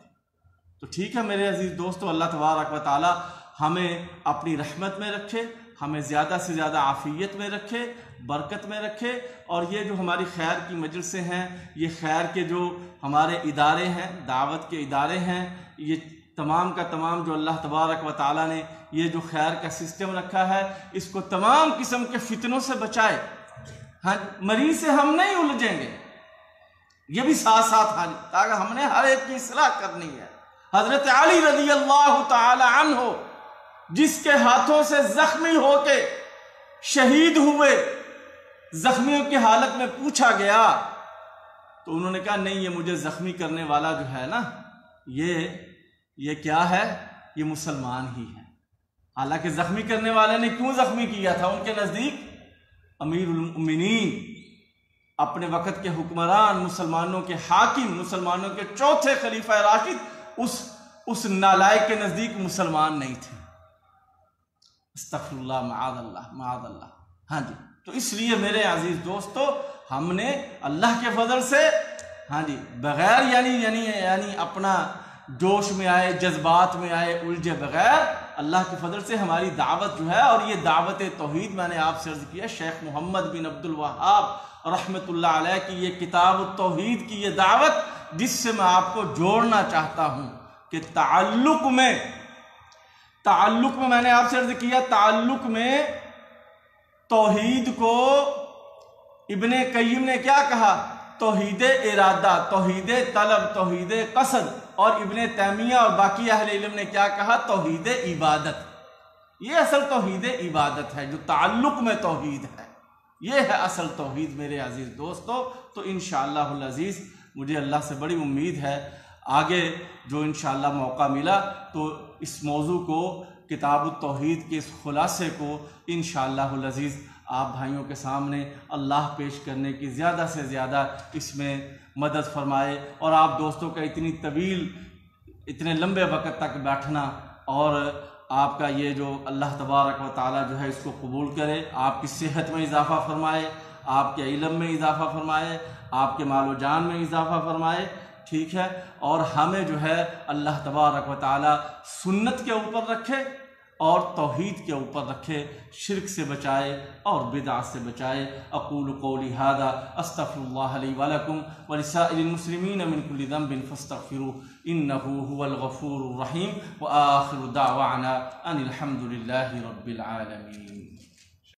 تو ٹھیک ہے میرے عزیز دوستو، اللہ تبارک و تعالی ہمیں اپنی رحمت میں رکھے، ہمیں زیادہ سے زیادہ عافیت میں رکھے، برکت میں رکھے، اور یہ جو ہماری خیر کی مجلسیں ہیں، یہ خیر کے جو ہمارے ادارے ہیں، دعوت کے ادارے ہیں، یہ تمام کا تمام جو اللہ تبارک و تعالیٰ نے یہ جو خیر کا سسٹم رکھا ہے، اس کو تمام قسم کے فتنوں سے بچائے۔ ہاں، مریض سے ہم نہیں الجھیں گے، یہ بھی ساتھ ساتھ حالی، تاکہ ہم نے ہر ایک کی اصلاح کرنی ہے۔ حضرت علی رضی اللہ تعالی عنہ جس کے ہاتھوں سے زخمی ہو کے شہید ہوئے، زخمیوں کی حالت میں پوچھا گیا تو انہوں نے کہا نہیں، یہ مجھے زخمی کرنے والا جو ہے نا، یہ کیا ہے؟ یہ مسلمان ہی ہے۔ حالانکہ زخمی کرنے والے نے کیوں زخمی کیا تھا؟ ان کے نزدیک امیر المؤمنین، اپنے وقت کے حکمران، مسلمانوں کے حاکم، مسلمانوں کے چوتھے خلیفہ راشد اس نالائق کے نزدیک مسلمان نہیں تھے۔ استغفر اللہ، معاذ اللہ، معاذ اللہ۔ ہاں جی، تو اس لیے میرے عزیز دوستو، ہم نے اللہ کے فضل سے ہاں جی بغیر یعنی اپنا جوش میں آئے، جذبات میں آئے، الجھے بغیر، اللہ کے فضل سے ہماری دعوت جو ہے، اور یہ دعوت توحید میں نے آپ سے عرض کیا، شیخ محمد بن عبد الوہاب رحمۃ اللہ علیہ کی یہ کتاب التوحید کی یہ دعوت، جس سے میں آپ کو جوڑنا چاہتا ہوں کہ تعلق میں میں نے آپ سے عرض کیا، تعلق میں توحید کو ابن قیم نے کیا کہا؟ توحید ارادہ، توحید طلب، توحید قصد، اور ابن تیمیہ اور باقی اہل علم نے کیا کہا؟ توحید عبادت۔ یہ اصل توحید عبادت ہے، جو تعلق میں توحید ہے، یہ ہے اصل توحید میرے عزیز دوستو۔ تو انشاءاللہ العزیز مجھے اللہ سے بڑی امید ہے، آگے جو انشاءاللہ موقع ملا تو اس موضوع کو، کتاب التوحید کے اس خلاصے کو انشاءاللہ العزیز آپ بھائیوں کے سامنے اللہ پیش کرنے کی زیادہ سے زیادہ اس میں مدد فرمائے، اور آپ دوستوں کا اتنے لمبے وقت تک بیٹھنا، اور آپ کا یہ جو اللہ تبارک و تعالیٰ جو ہے اس کو قبول کرے، آپ کی صحت میں اضافہ فرمائے، آپ کے علم میں اضافہ فرمائے، آپ کے مال و جان میں اضافہ فرمائے، ٹھیک ہے، اور ہمیں جو ہے اللہ تبارک و تعالیٰ سنت کے اوپر رکھے اور توحید کے اوپر رکھے، شرک سے بچائے اور بدعت سے بچائے۔ اقول قولی ھذا استغفر اللہ لی ولکم ولسائر المسلمین من کل ذنب فاستغفروه انہ هو الغفور الرحیم، وآخر دعوانا ان الحمد للہ رب العالمین۔